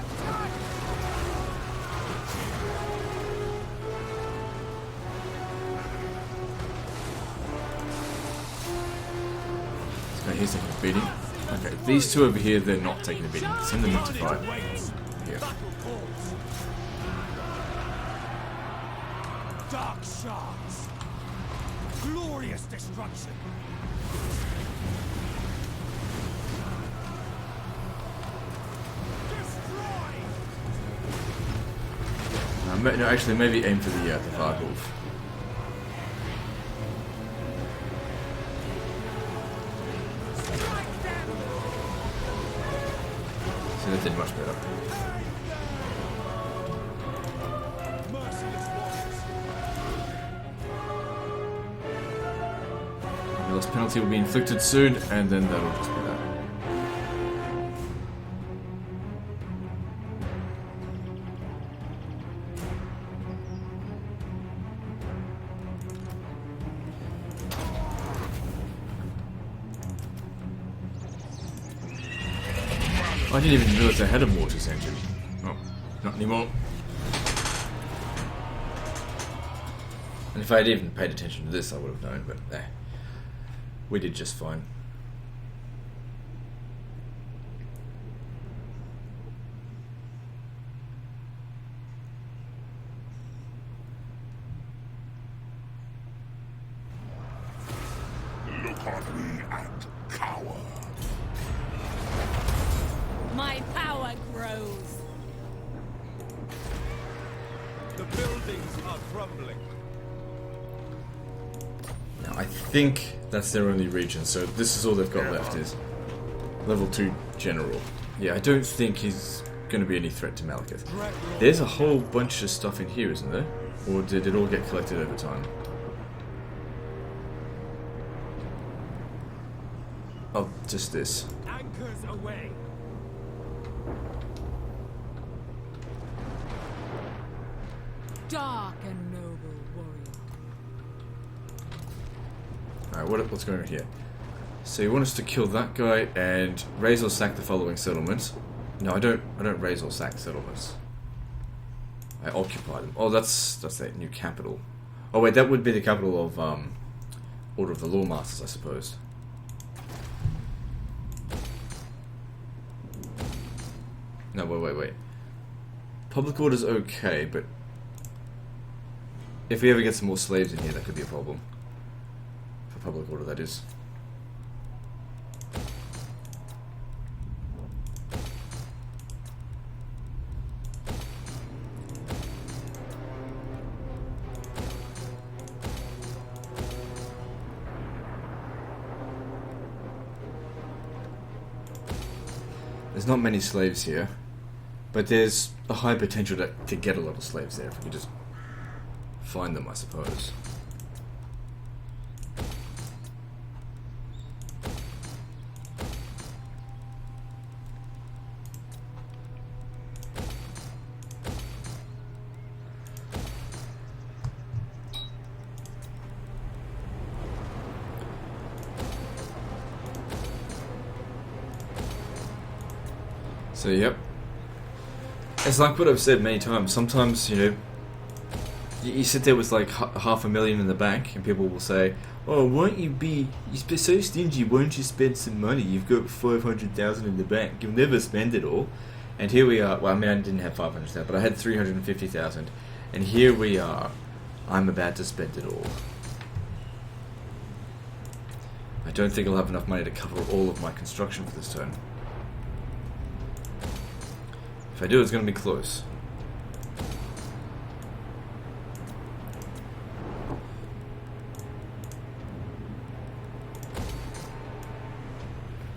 Okay, he's taking a beating. Okay, these two over here, they're not taking a beating. Send them into fight. Here. Battle calls! Dark shards! Glorious destruction! Destroy! No, actually, maybe aim for the Vargulf. Strike them! So that did much better. Merciless warriors! The loss penalty will be inflicted soon, and then that'll just be that. I didn't even realize I had a mortis engine. Oh, not anymore. And if I had even paid attention to this, I would have known, but we did just fine. Look on me and cower. My power grows! The buildings are crumbling. Now, I think that's their only region, so this is all they've got left is level 2 general. Yeah, I don't think he's going to be any threat to Malekith. There's a whole bunch of stuff in here, isn't there? Or did it all get collected over time? Oh, just this. Anchors away. Dark and noble warrior. Alright, what's going on here? So you want us to kill that guy and raise or sack the following settlements. No, I don't raise or sack settlements. I occupy them. Oh, that's that new capital. Oh wait, that would be the capital of Order of the Lawmasters, I suppose. No, wait. Public order's okay, but if we ever get some more slaves in here, that could be a problem. For public order, that is. There's not many slaves here, but there's a high potential to get a lot of slaves there if we could just find them, I suppose. So yep, it's like what I've said many times. Sometimes, you know, you sit there with like $500,000 in the bank, and people will say, "Oh, won't you be? You're so stingy. Won't you spend some money? You've got 500,000 in the bank. You'll never spend it all." And here we are. Well, I mean, I didn't have 500,000, but I had 350,000, and here we are. I'm about to spend it all. I don't think I'll have enough money to cover all of my construction for this turn. If I do, it's going to be close.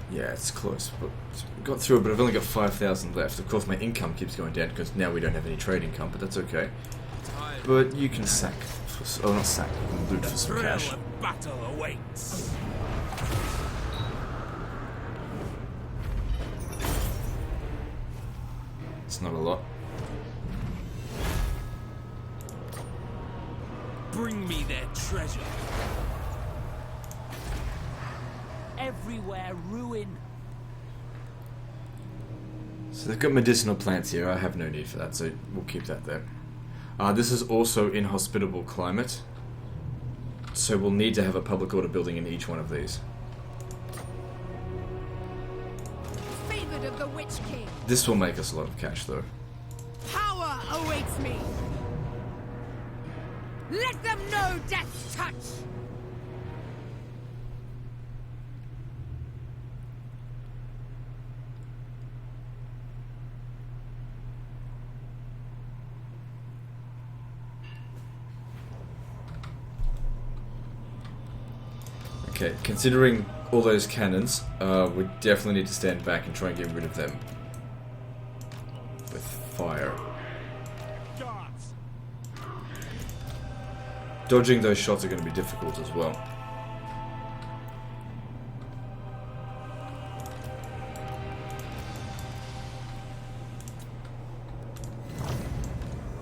Yeah, it's close, but got through it, but I've only got 5,000 left. Of course, my income keeps going down because now we don't have any trade income, but that's okay. But you can sack, for, not sack, you can loot for some cash. Battle awaits. It's not a lot. Bring me their treasure. Everywhere ruin. So they've got medicinal plants here. I have no need for that, so we'll keep that there. This is also inhospitable climate, so we'll need to have a public order building in each one of these. Favored of the Witch King. This will make us a lot of cash, though. Power awaits me. Let them know death's touch. Okay, considering all those cannons, we definitely need to stand back and try and get rid of them with fire. Guards. Dodging those shots are going to be difficult as well.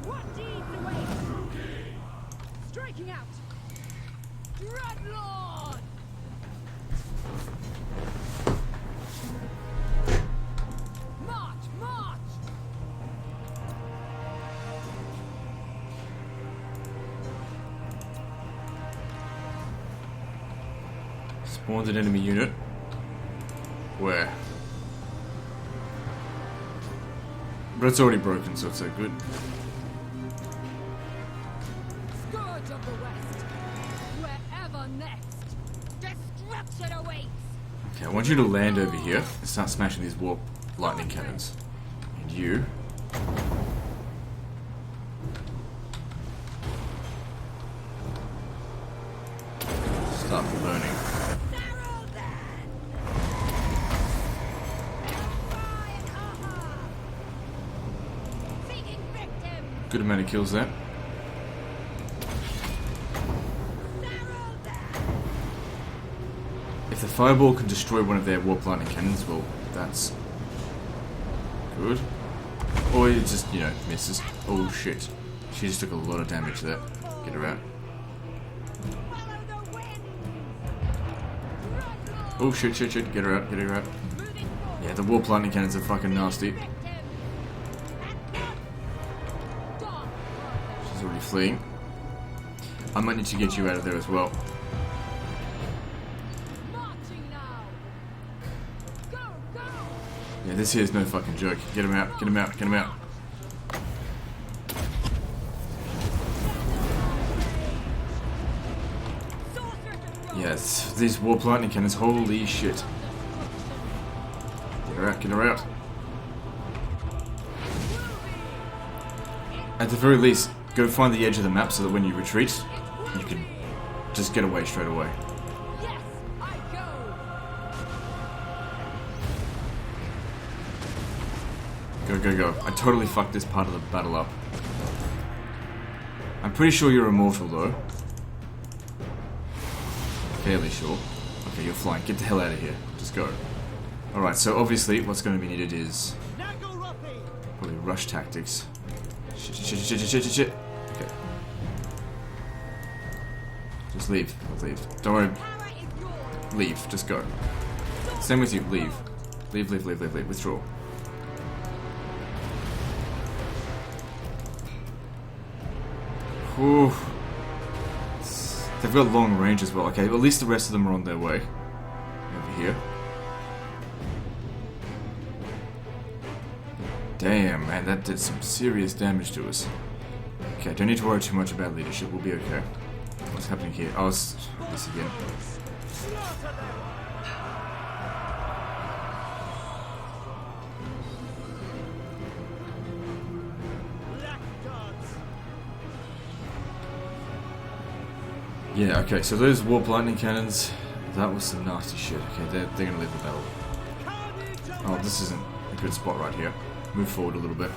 What deeds await? Striking out. Dreadlord. March, march. Spawned an enemy unit. Where? But it's already broken, so it's so good. Scourge of the West. Wherever next, destruction awaits. Okay, I want you to land over here and start smashing these warp lightning cannons. And you... start burning. Narrow then. Fire and aha. Seeking victim. Good amount of kills there. Narrow then. If the fireball can destroy one of their warp lightning cannons, well, that's good. Or it just, you know, misses. Oh shit. She just took a lot of damage there. Get her out. Follow the wind. Dreadlord. Oh shit, shit, shit. Get her out, get her out. Moving forward. Yeah, the warp lightning cannons are fucking nasty. Victim. And dog. She's already fleeing. I might need to get you out of there as well. Marching now. Go, go. Yeah, this here is no fucking joke. Get him out, get him out, get him out. Yes, these warp lightning cannons, holy shit. Get her out, get her out. At the very least, go find the edge of the map so that when you retreat, you can just get away straight away. Yes, I go. Go, go, go. I totally fucked this part of the battle up. I'm pretty sure you're immortal though. Fairly sure. Okay, you're flying. Get the hell out of here. Just go. Alright, so obviously what's going to be needed is probably rush tactics. Shit, shit, shit, shit, shit, shit, shit. Okay. Just leave. Leave. Don't worry. Leave. Just go. Same with you. Leave. Leave, leave, leave, leave, leave. Withdraw. Whew. They've got long range as well. Okay, at least the rest of them are on their way. Over here. Damn, man, that did some serious damage to us. Okay, don't need to worry too much about leadership. We'll be okay. What's happening here? Oh, it's this again. Yeah, okay, so those warp lightning cannons, that was some nasty shit. Okay, they're gonna leave the battle. Oh, this isn't a good spot right here. Move forward a little bit.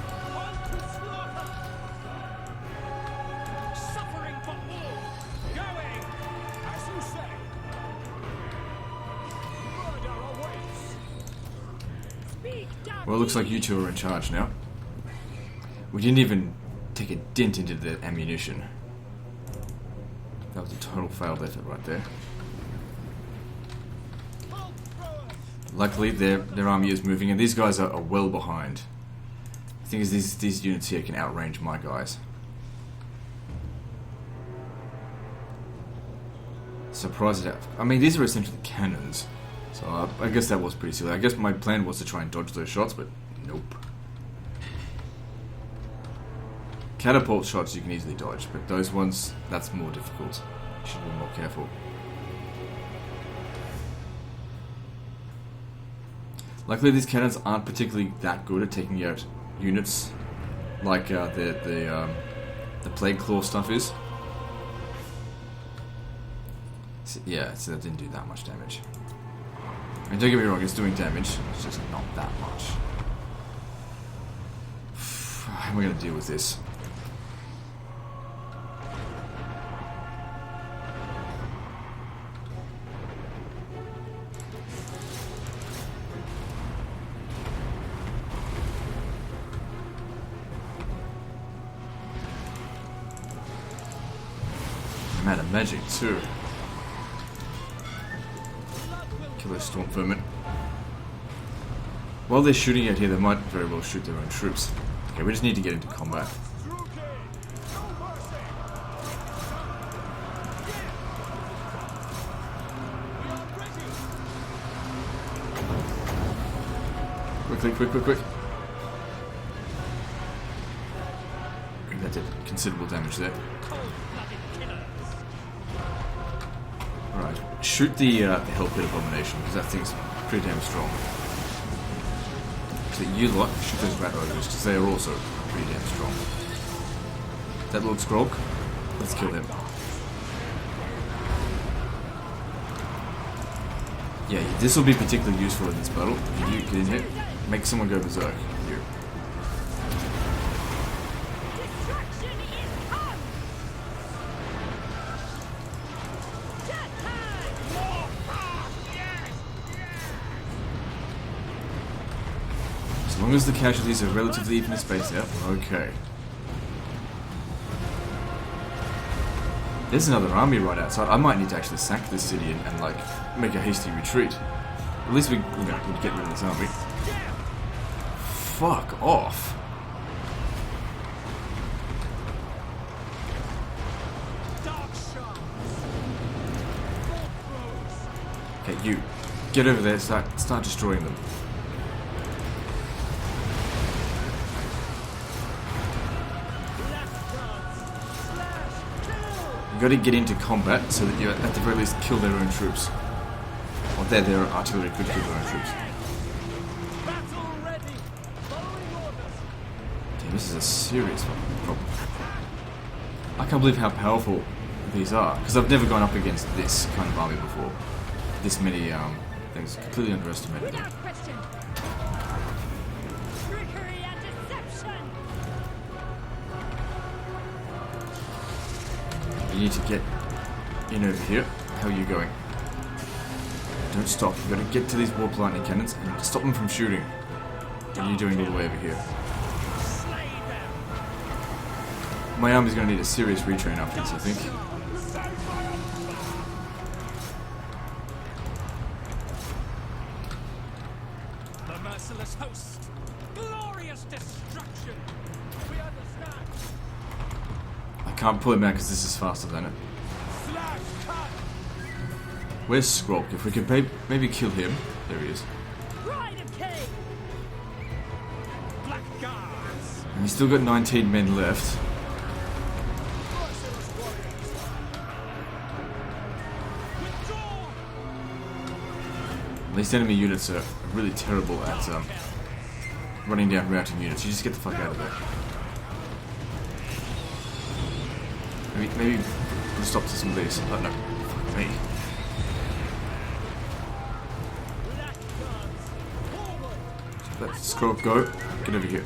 Well, it looks like you two are in charge now. We didn't even take a dent into the ammunition. That was a total failed effort right there. Luckily, their army is moving, and these guys are well behind. The thing is, these units here can outrange my guys. Surprised at. I mean, these are essentially cannons, so I guess that was pretty silly. I guess my plan was to try and dodge those shots, but nope. Catapult shots you can easily dodge, but those ones, that's more difficult. You should be more careful. Luckily, these cannons aren't particularly that good at taking out units like the Plague Claw stuff is. So, yeah, so that didn't do that much damage. And don't get me wrong, it's doing damage, it's just not that much. How am I going to deal with this? I'm out of magic too. Kill those storm vermin. While they're shooting out here, they might very well shoot their own troops. Okay, we just need to get into combat. Quickly, quick, quick, quick. That did considerable damage there. Alright, shoot the Hell Pit Abomination, because that thing's pretty damn strong. Actually, you lot, shoot those Rat Ogres, because they are also pretty damn strong. That Lord Skrog, let's kill them. Yeah, this will be particularly useful in this battle. You get in here, make someone go berserk. You. As long as the casualties are relatively evenly spaced out, we're okay. There's another army right outside. I might need to actually sack this city and like make a hasty retreat. At least we, we'd get rid of this army. Fuck off. Okay, you get over there. Start destroying them. You've got to get into combat so that you at the very least kill their own troops. Or their artillery could kill their own troops. Battle ready. Following orders. Damn, this is a serious fucking problem. I can't believe how powerful these are, because I've never gone up against this kind of army before. This many things. Completely underestimated them. Without question. Trickery and deception. You need to get in over here. How are you going? Don't stop. You've got to get to these warp lightning cannons and stop them from shooting. What are you doing all the way over here? Slay them. My army's going to need a serious retrain after this, I think. The merciless host. Glorious destruction. We understand. I can't pull him out because this is faster than it. Slash cut. Where's Skrulk? If we could maybe kill him. There he is. Pride of Cain. Black guards. And he's still got 19 men left. Merciless warriors. Withdraw. These enemy units are really terrible at running down routing units. You just get the fuck out of there. Maybe put a stop to some of these. Oh no, fuck me. Black guards. Forward. Let Skrulk go. Get over here.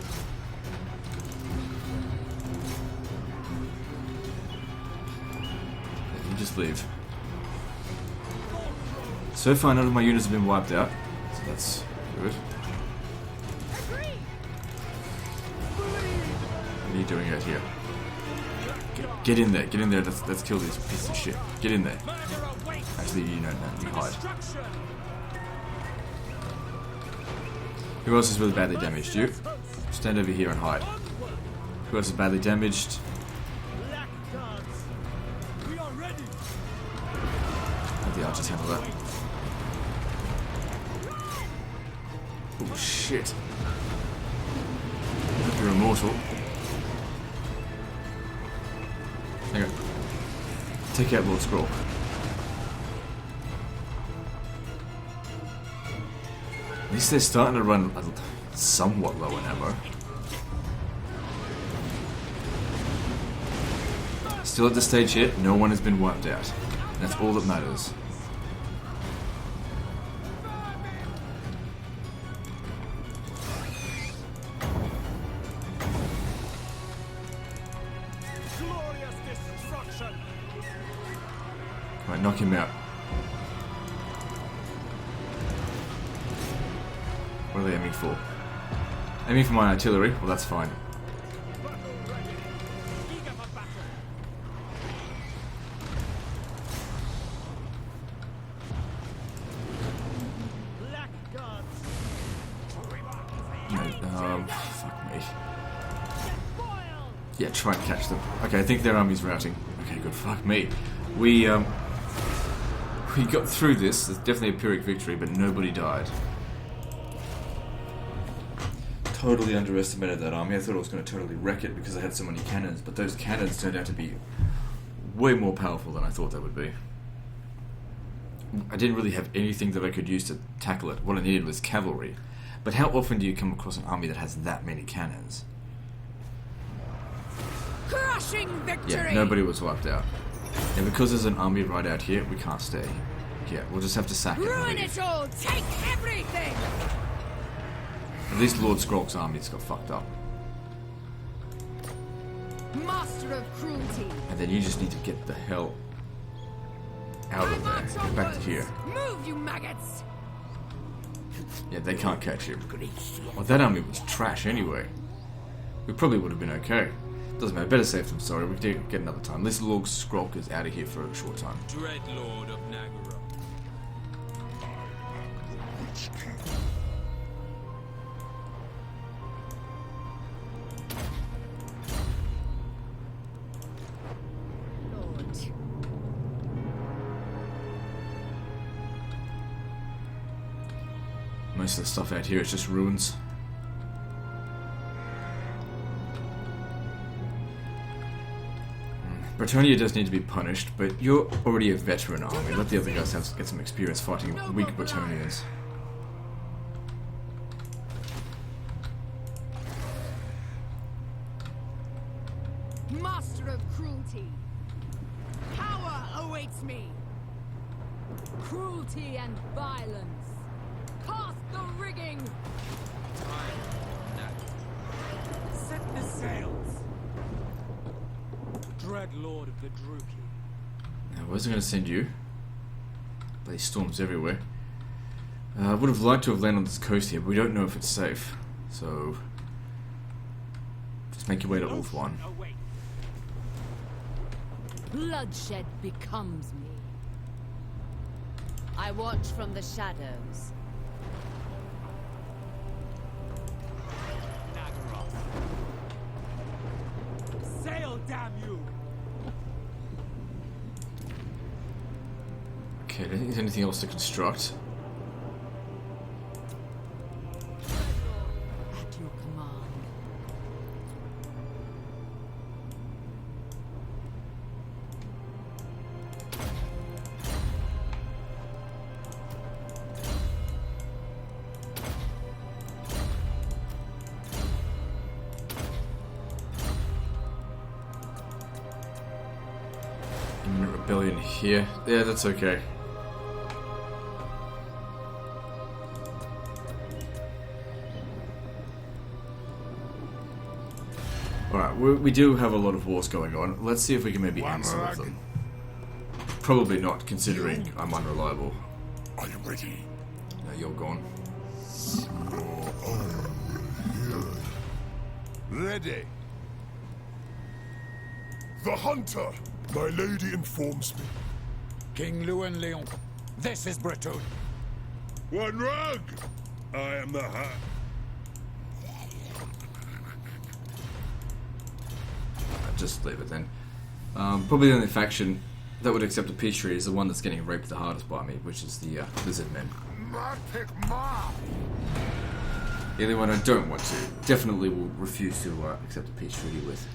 You just leave. So far, none of my units have been wiped out, so that's good. What are you doing out here? Get in there, get in there. Let's kill these pieces of shit. Get in there. Murder awaits. Actually, you know, no, you hide. Destruction. Who else is really badly damaged? You? Stand over here and hide. Who else is badly damaged? Black guards. We are ready. Let the archers handle that. Oh shit. Hope you're immortal. Hang on. Take out Lord Skrulk. At least they're starting to run somewhat low in ammo. Still at the stage yet, no one has been wiped out. And that's all that matters. Glorious destruction. Right, knock him out. What are they aiming for? Aiming for my artillery? Well, that's fine. Battle ready. Eager for battle. Black guards. No, fuck me. Foil. Yeah, try and catch them. Okay, I think their army's routing. Okay, good. Fuck me. We got through this. There's definitely a Pyrrhic victory, but nobody died. Totally underestimated that army. I thought it was going to totally wreck it because I had so many cannons, but those cannons turned out to be way more powerful than I thought they would be. I didn't really have anything that I could use to tackle it. What I needed was cavalry. But how often do you come across an army that has that many cannons? Crushing victory. Yeah, nobody was wiped out. And because there's an army right out here, we can't stay here. We'll just have to sack it and Ruin leave. it all. Take everything. At least Lord Skrulk's armies got fucked up. Master of cruelty. And then you just need to get the hell out of there. Get back to here. Move, you maggots. Yeah, they can't catch him. Well, that army was trash anyway. We probably would have been okay. Doesn't matter, better safe than sorry. We can get another time. This Lord Skrulk is out of here for a short time. Dread Lord of Nagara. Witch King. Lord. Most of the stuff out here is just ruins. Bretonia does need to be punished, but you're already a veteran army. Let the other guys get some experience fighting weak Bretonians. Master of cruelty, power awaits me. Cruelty and violence. Cast the rigging. Set the sails. Dread Lord of the Druki. Now, where's it going to send you? Bloody storms everywhere. I would have liked to have landed on this coast here, but we don't know if it's safe. So, just make your way to Ulth 1. Await. Bloodshed becomes me. I watch from the shadows. Nagaroth. Sail, damn you! Okay, I don't think there's anything else to construct. At your command. Imminent rebellion here. Yeah, that's okay. Alright, we do have a lot of wars going on. Let's see if we can maybe end some of them. Probably not, considering I'm unreliable. Are you ready? No, you're gone. Ready. The hunter, my lady informs me. King Luan Leon. This is Breton. One rug! I am the hat. Just leave it then. Probably the only faction that would accept a peace treaty is the one that's getting raped the hardest by me, which is the Lizardmen. The only one I don't want to, definitely will refuse to accept a peace treaty with.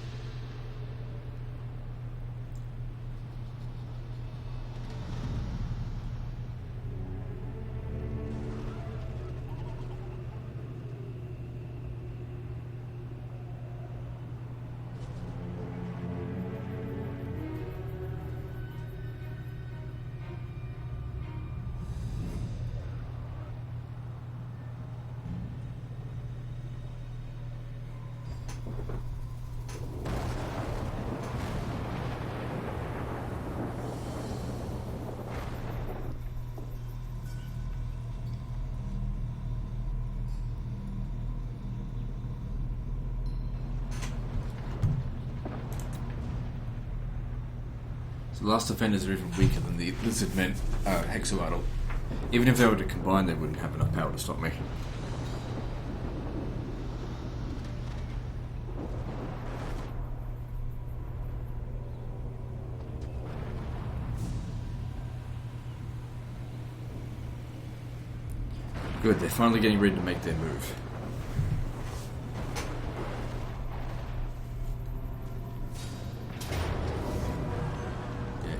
So the last defenders are even weaker than the Lizardmen Hexuadal. Even if they were to combine, they wouldn't have enough power to stop me. Good, they're finally getting ready to make their move.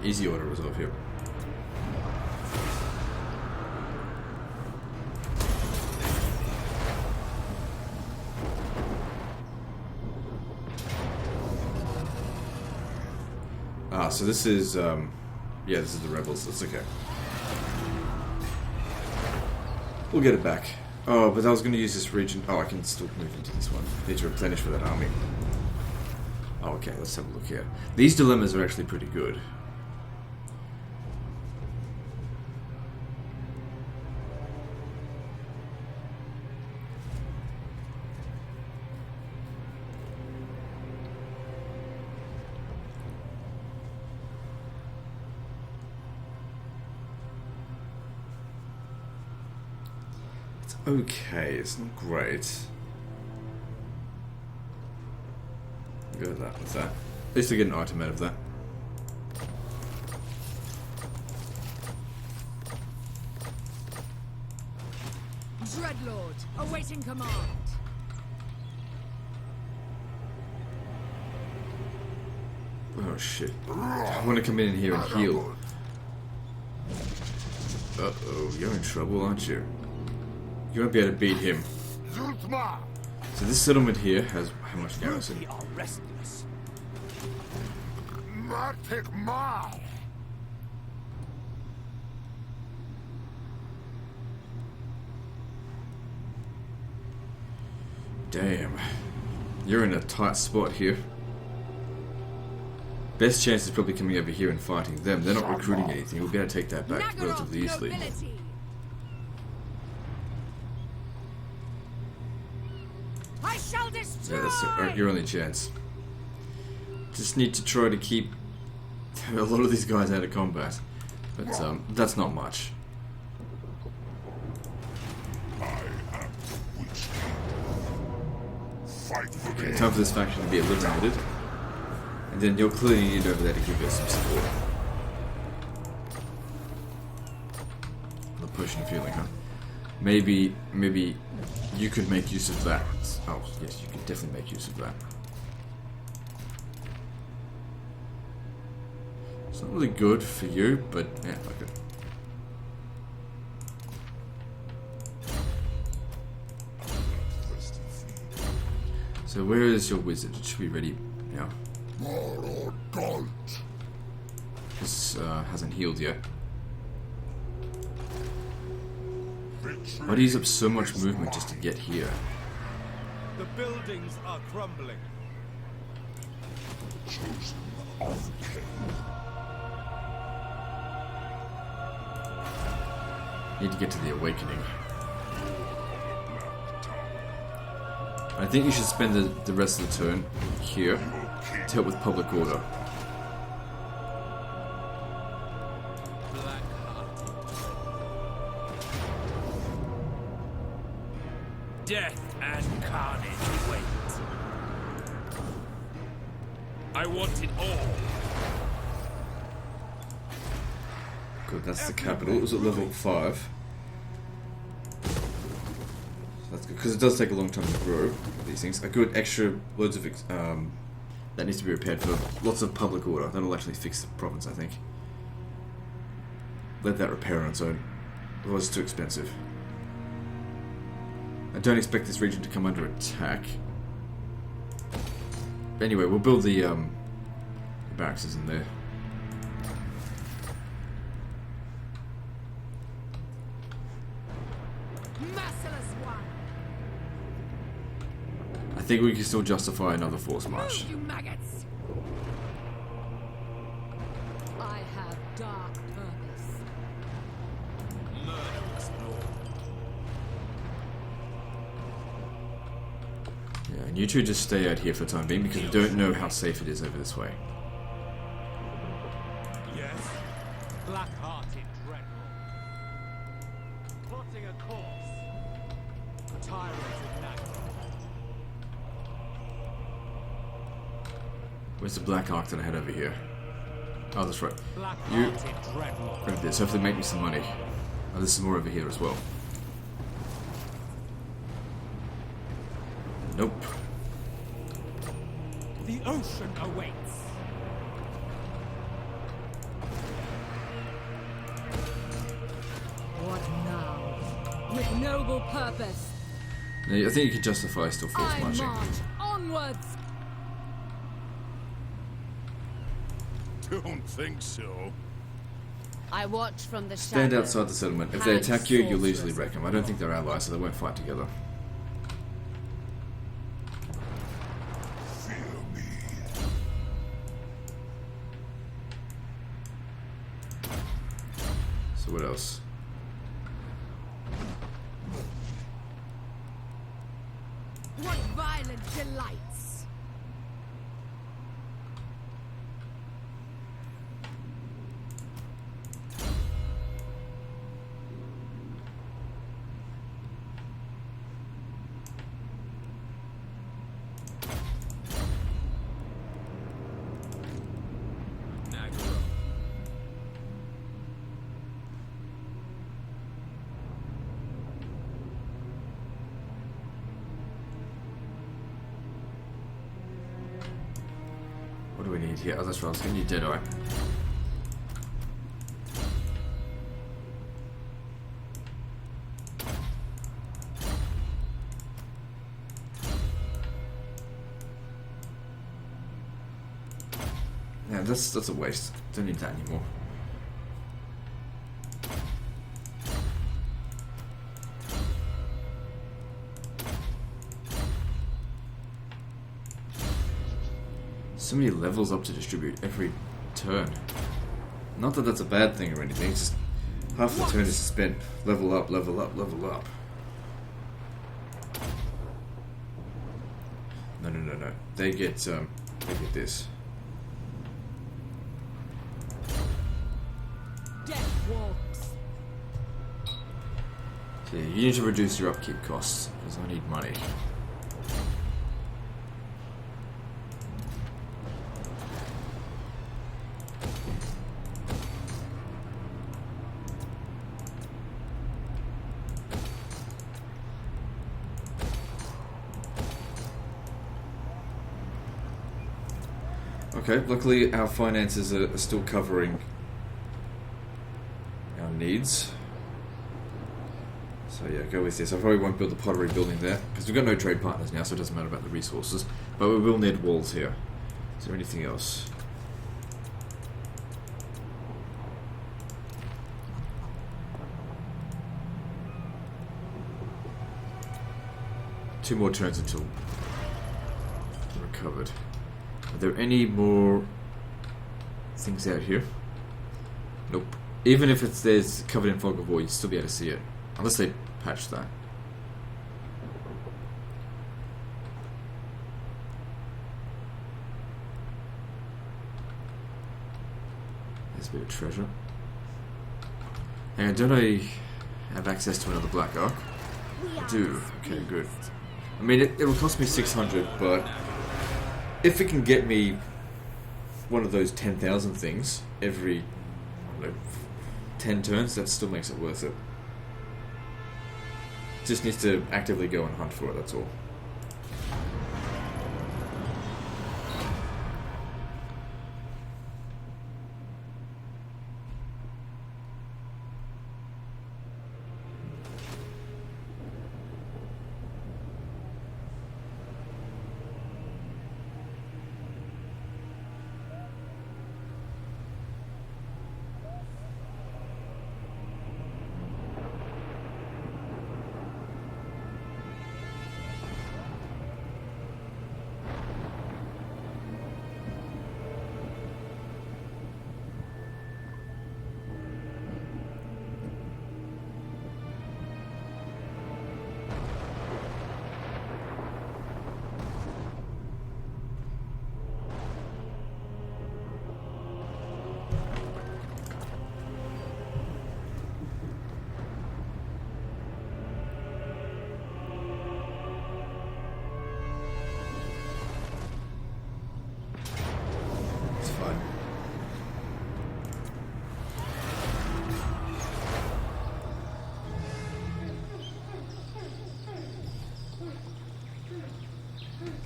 Easy order resolve here. So this is, yeah, this is the rebels. That's okay. We'll get it back. Oh, but I was going to use this region. Oh, I can still move into this one. Need to replenish for that army. Oh, okay, let's have a look here. These dilemmas are actually pretty good. Okay, it's not great. Go with that, with that. At least I get an item out of that. Dreadlord, awaiting command. Oh shit. I want to come in here and heal. Uh-oh, you're in trouble, aren't you? You won't be able to beat him. So this settlement here has how much garrison? We are restless. Damn. You're in a tight spot here. Best chance is probably coming over here and fighting them. They're not recruiting anything. We'll be able to take that back relatively easily. I shall destroy. Yeah, that's your only chance. Just need to try to keep a lot of these guys out of combat. But that's not much. Okay, time for this faction to be eliminated. And then you'll clearly need over there to give us some support. The push and feeling, huh? Maybe you could make use of that. Oh, yes, you could definitely make use of that. It's not really good for you, but yeah, fuck it. So where is your wizard? It should be ready now. This hasn't healed yet. Why do you use up so much movement just to get here? The buildings are crumbling. Need to get to the awakening. I think you should spend the rest of the turn here to help with public order. Death and carnage wait. I want it all. Good, that's the capital. It was at level 5. So that's good, because it does take a long time to grow these things. A good extra loads of that needs to be repaired for lots of public order. That'll actually fix the province, I think. Let that repair on its own. Otherwise it's too expensive. I don't expect this region to come under attack. But anyway, we'll build the barracks in there. Merciless one. I think we can still justify another force march. Move, you maggots. I have dark purpose. Murderous lord. Yeah, and you two just stay out here for the time being because we don't know how safe it is over this way. Yes. Black-hearted dreadnought. Plotting a course. Tyrant of Naval. Where's the Black Arc that I had over here? Oh, that's right. Black-hearted dreadnought. Grab this. Hopefully make me some money. Oh, there's some more over here as well. Nope. The ocean awaits. What now? With noble purpose, Now, I think you can justify still force I marching. march onwards. Don't think so. I watch from the Stand shadow. outside the settlement. If they attack you, you'll easily wreck them. I don't think they're allies, so they won't fight together. Fear me. So what else? What violent delights! Nagara. need here? Oh, that's right, I was getting you Deadeye. Yeah, that's a waste. Don't need that anymore. So many levels up to distribute every turn. Not that that's a bad thing or anything, it's just half the turn is spent level up, level up, level up. No. They get this. Death walks. So yeah, you need to reduce your upkeep costs, because I need money. Okay, luckily our finances are still covering our needs. So yeah, go with this. I probably won't build the pottery building there, because we've got no trade partners now, so it doesn't matter about the resources. But we will need walls here. Is there anything else? Two more turns until we're recovered. Are there any more things out here? Nope. Even if there's covered in fog of war, you'd still be able to see it. Unless they patch that. There's a bit of treasure. And don't I have access to another black arc? I do. Okay, good. I mean, it will cost me 600, but if it can get me one of those 10,000 things every, I don't know, 10 turns, that still makes it worth it. Just needs to actively go and hunt for it, that's all.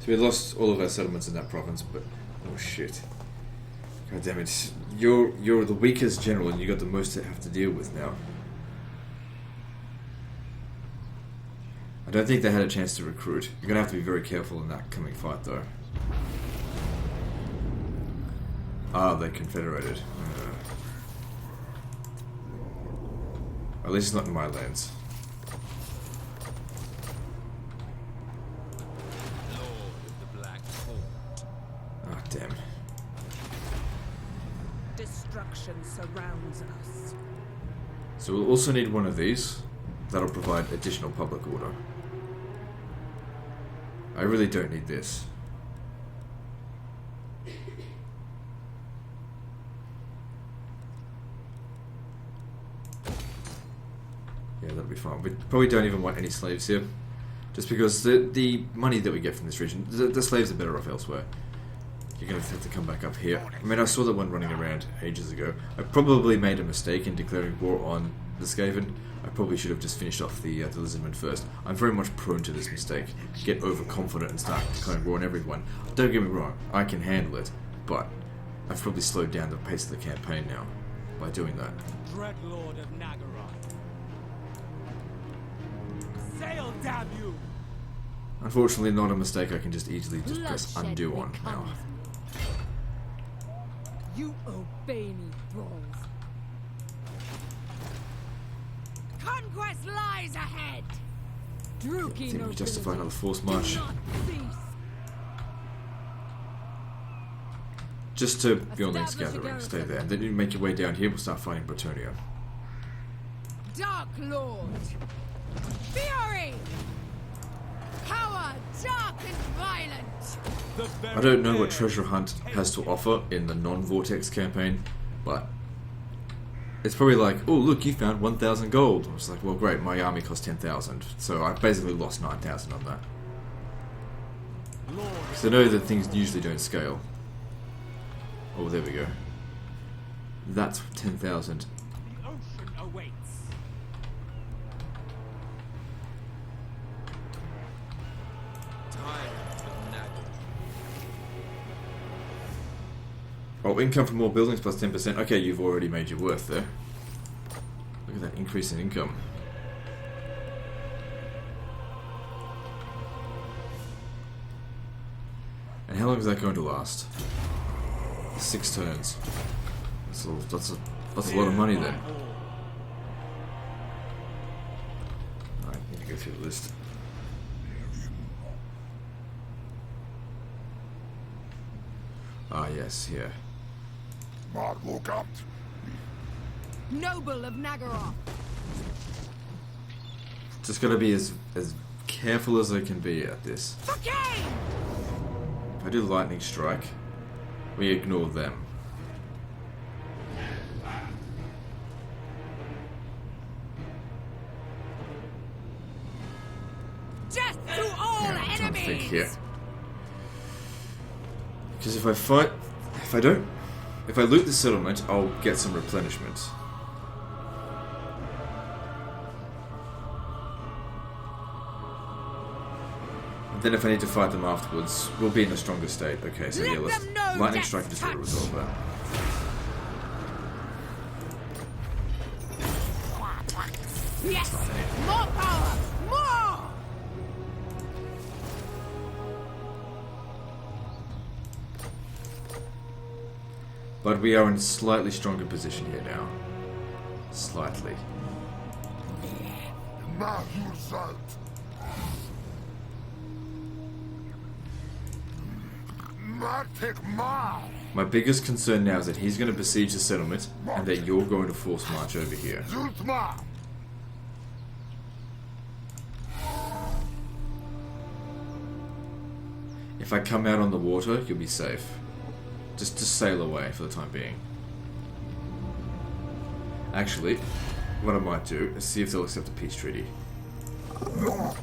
So we lost all of our settlements in that province, but oh shit! God damn it! You're the weakest general, and you got the most to have to deal with now. I don't think they had a chance to recruit. You're gonna have to be very careful in that coming fight, though. Ah, they confederated. At least not in my lands. Ah, damn. Destruction surrounds us. So we'll also need one of these. That'll provide additional public order. I really don't need this. Yeah, that'll be fine. We probably don't even want any slaves here. Just because the money that we get from this region, the slaves are better off elsewhere. You're going to have to come back up here. I mean, I saw that one running around ages ago. I probably made a mistake in declaring war on the Skaven. I probably should have just finished off the Lizardmen first. I'm very much prone to this mistake. Get overconfident and start declaring war on everyone. Don't get me wrong, I can handle it, but I've probably slowed down the pace of the campaign now by doing that. Dreadlord of Nagaroth. Sail, damn you! Unfortunately, not a mistake I can just easily just press undo on now. You obey me, Brawls. Conquest lies ahead. I think we justify another force march. Just to be on these gatherings, stay there. And then you make your way down here, we'll start fighting Bretonia. Dark Lord. Fury. Power, dark and violent. I don't know what Treasure Hunt has to offer in the non-Vortex campaign, but it's probably like, oh look, you found 1,000 gold. I was like, well great, my army cost 10,000, so I basically lost 9,000 on that. Because I know that things usually don't scale. Oh, there we go. That's 10,000. The ocean awaits. Oh, income from more buildings plus 10%. Okay, you've already made your worth there. Look at that increase in income. And how long is that going to last? 6 turns. That's a lot of money then. Alright, need to go through the list. Ah, yes, here. Malekith. Noble of Nagaroth. Just gotta be as careful as I can be at this. Okay. If I do lightning strike, we ignore them. Death to all Yeah, I'm trying to think enemies. here. Because if I loot the settlement, I'll get some replenishment. And then if I need to fight them afterwards, we'll be in a stronger state. Okay, so yeah, let's lightning strike just to resolve that. Yes. More power. More. But we are in a slightly stronger position here now. Slightly. Malekith. My biggest concern now is that he's going to besiege the settlement and that you're going to force march over here. If I come out on the water, you'll be safe. Just sail away for the time being. Actually, what I might do is see if they'll accept a peace treaty. No,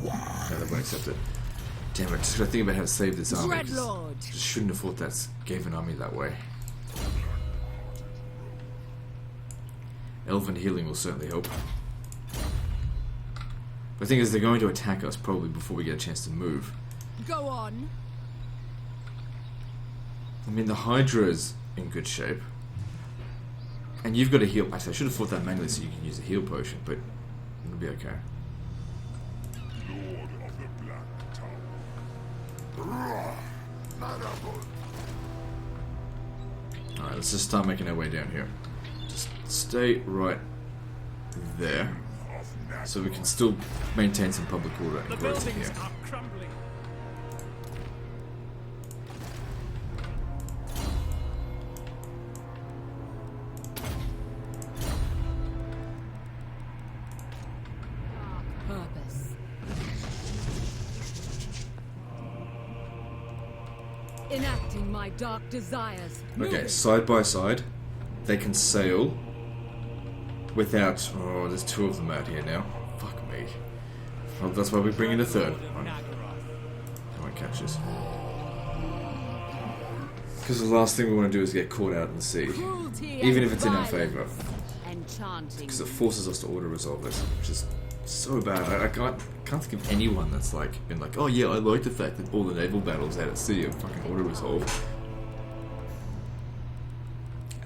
they won't accept it. Damn it, just gotta think about how to save this army. Dreadlord. Just shouldn't have fought that Skaven army that way. Elven healing will certainly help. The thing is, they're going to attack us probably before we get a chance to move. Go on. I mean, the Hydra's in good shape. And you've got a heal. Actually, I should have fought that manually so you can use a heal potion, but it'll be okay. Lord of the Black Tower. Alright, let's just start making our way down here. Just stay right there. So we can still maintain some public order and The growth in buildings here. are crumbling. Purpose. Enacting my dark desires. Okay, side by side, they can sail without... Oh, there's 2 of them out here now. Fuck me. Well, that's why we bring in a third one. Come on, catch us. Because the last thing we want to do is get caught out in the sea. Cruelty Even and if it's in our violence. favour. Enchanting. Because it forces us to auto-resolve this, which is so bad. I can't think of anyone that's like been like, oh yeah, I like the fact that all the naval battles out at sea are fucking auto-resolve.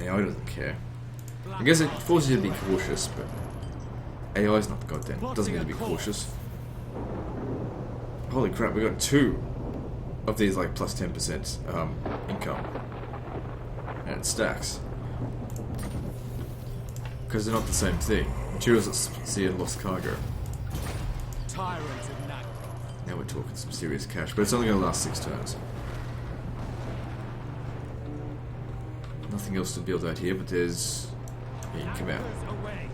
AI doesn't care. I guess it forces you to be cautious, but AI is not goddamn. It doesn't need to be cautious. Holy crap, we got 2 of these like plus 10% income. And it stacks. Because they're not the same thing. Materials at sea and lost cargo. Tyrant of Naval. Now we're talking some serious cash, but it's only going to last 6 turns. Nothing else to build out here, but there's... Yeah, you can come out. Away.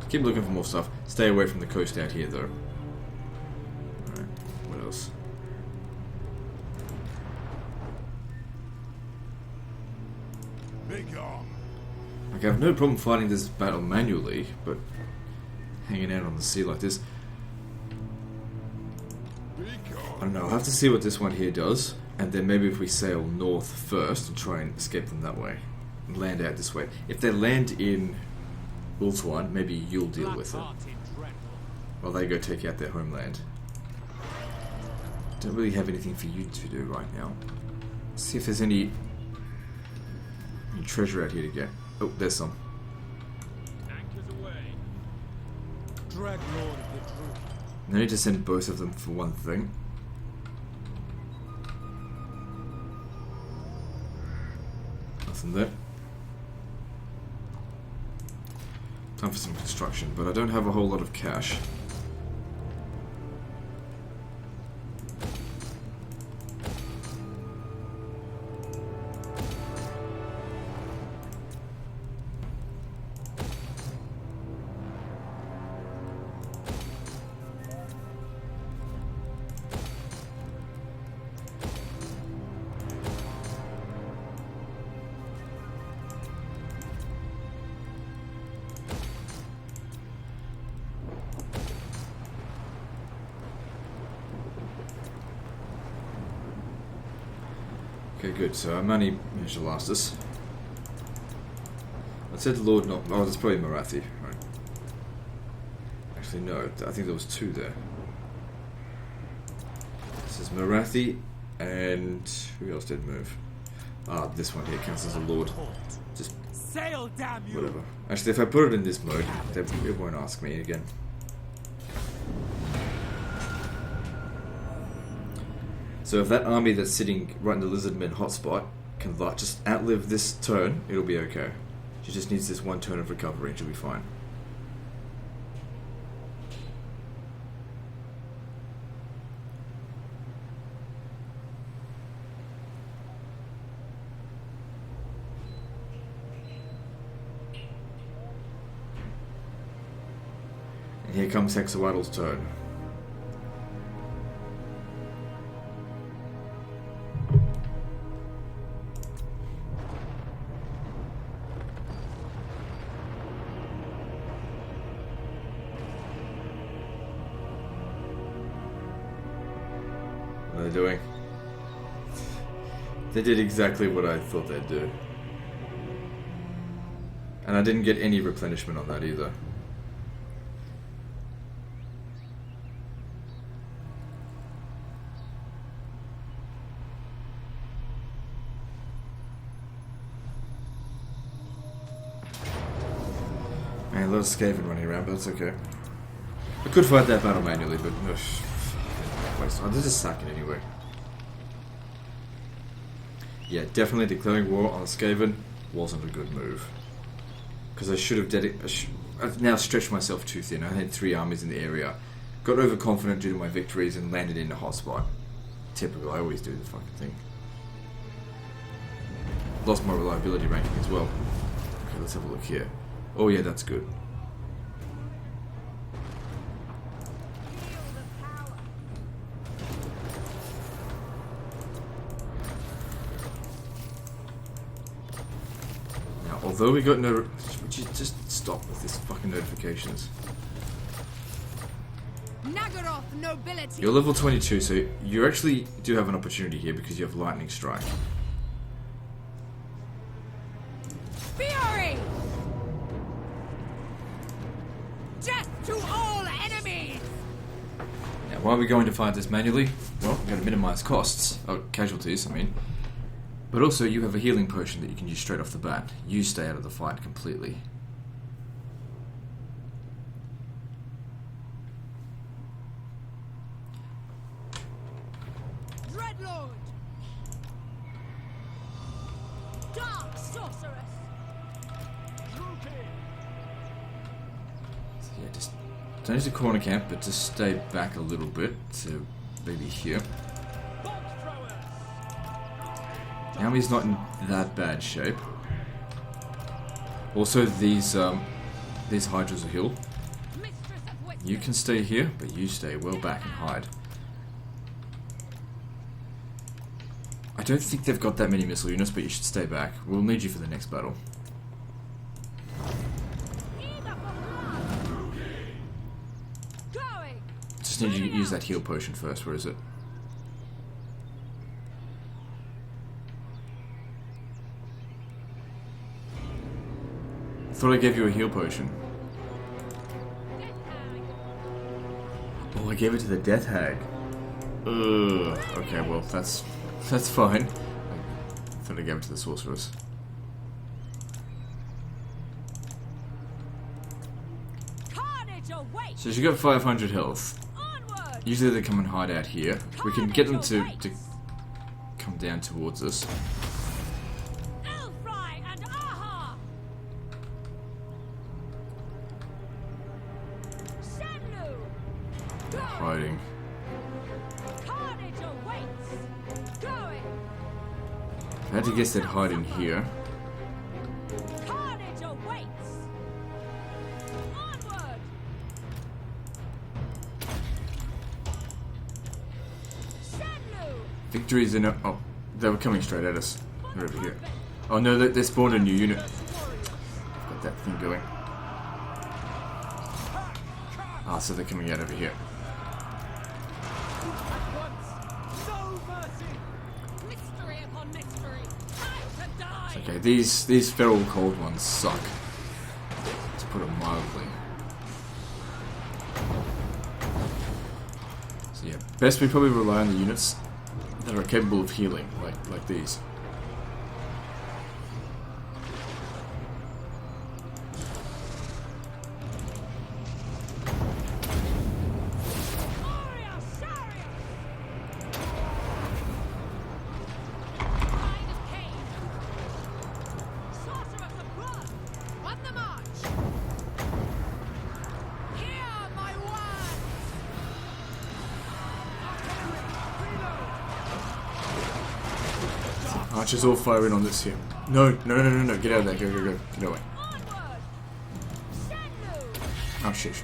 Keep looking for more stuff. Stay away from the coast out here, though. Alright, what else? Big arm. Okay, I have no problem fighting this battle manually, but hanging out on the sea like this... Big I arm. don't know, I'll have to see what this one here does, and then maybe if we sail north first and try and escape them that way. And land out this way. If they land in Ulthuan, maybe you'll deal with it. Black-hearted dreadful. While they go take out their homeland. Don't really have anything for you to do right now. Let's see if there's any treasure out here to get. Oh, there's some. Anchors away. Dread Lord of the Druid. I need to send both of them for one thing. Nothing there. Time for some construction, but I don't have a whole lot of cash. Okay, good. So our money managed to last us. I said the Lord not... Oh, that's probably Marathi. Right. Actually, no. I think there was 2 there. This is Marathi, and... Who else did move? Ah, this one here counts as a Lord. Just Sail, damn you! whatever. Actually, if I put it in this mode, it won't ask me again. So if that army that's sitting right in the Lizardmen hotspot can just outlive this turn, it'll be okay. She just needs this 1 turn of recovery and she'll be fine. And here comes Hexawaddle's turn. What are they doing? They did exactly what I thought they'd do. And I didn't get any replenishment on that either. Man, a lot of Skaven running around, but that's okay. I could fight that battle manually, but... I'll just sack it anyway. Yeah, definitely declaring war on Skaven wasn't a good move. Because I should have I've now stretched myself too thin. I had 3 armies in the area. Got overconfident due to my victories and landed in a hotspot. Typical, I always do the fucking thing. Lost my reliability ranking as well. Okay, let's have a look here. Oh yeah, that's good. Now, although we got no... Would you just stop with this fucking notifications? Nagaroth nobility. You're level 22, so you actually do have an opportunity here because you have Lightning Strike. Fury! Death to all enemies! Now, why are we going to fight this manually? Well, we're going to minimize costs. Oh, casualties, I mean. But also, you have a healing potion that you can use straight off the bat. You stay out of the fight completely. Dreadlord! Dark sorceress! So yeah, just don't need to corner camp, but just stay back a little bit to maybe here. The army's not in that bad shape. Also, these hydras will heal. You can stay here, but you stay well back and hide. I don't think they've got that many missile units, but you should stay back. We'll need you for the next battle. Just need you to use that heal potion first. Where is it? I thought I gave you a heal potion. Oh, I gave it to the Death Hag. Ugh. Okay, well, that's fine. I thought I gave it to the Sorceress. So she got 500 health. Usually they come and hide out here. We can get them to come down towards us. They're hiding. I had to guess they'd hide in here. Victory's in. Oh, they were coming straight at us. They're over here. Oh no, they spawned a new unit. Got that thing going. Ah, so they're coming out over here. Okay, these feral cold ones suck, to put it mildly. So yeah, best we probably rely on the units that are capable of healing, like these. Archers all firing on this here. No, get out of there, go, get away. Oh shit.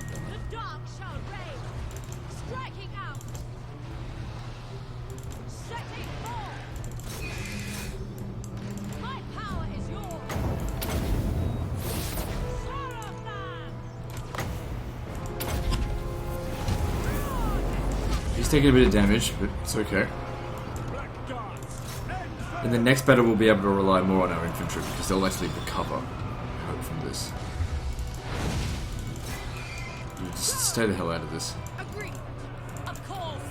He's taking a bit of damage, but it's okay. In the next battle, we'll be able to rely more on our infantry because they'll actually recover, I hope, from this. You just stay the hell out of this. Agreed. Of course.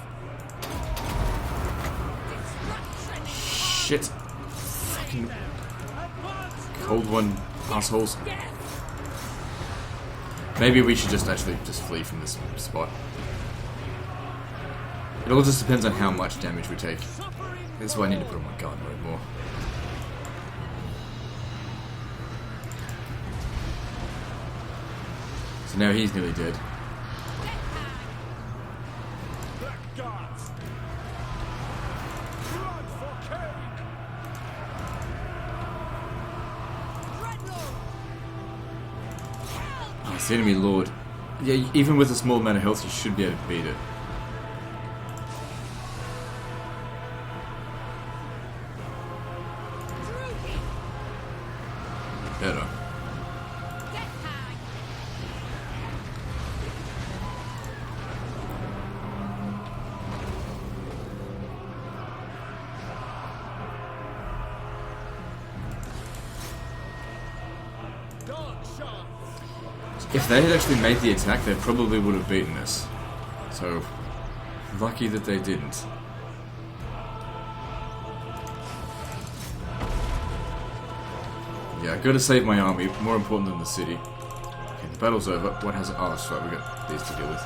Shit. Fucking cold one assholes. Maybe we should just flee from this spot. It all just depends on how much damage we take. That's why I need to put on my guard mode more. So now he's nearly dead. Oh, it's the enemy lord. Yeah, even with a small amount of health, you should be able to beat it. Better. If they had actually made the attack, they probably would have beaten us. So, lucky that they didn't. Yeah, I gotta save my army. More important than the city. Okay, the battle's over. What has it? Oh, that's right. We got these to deal with.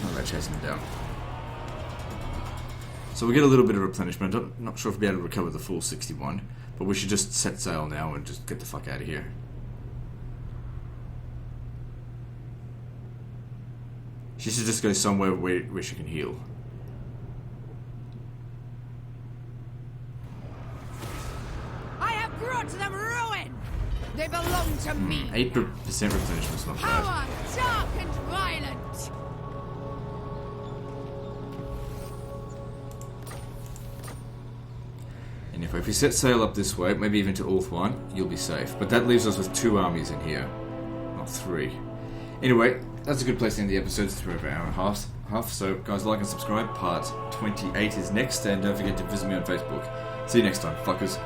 Oh, they're chasing them down. So we get a little bit of replenishment. I'm not sure if we'll be able to recover the full 61, but we should just set sail now and just get the fuck out of here. She should just go somewhere where she can heal. I have brought them ruin! They belong to me! 8% replenishment's not bad. Power, dark and violent! And if we set sail up this way, maybe even to Ulthuan, you'll be safe. But that leaves us with 2 armies in here. Not 3. Anyway, that's a good place to end the episode. It's through over an hour and a half. So, guys, like and subscribe. Part 28 is next. And don't forget to visit me on Facebook. See you next time, fuckers.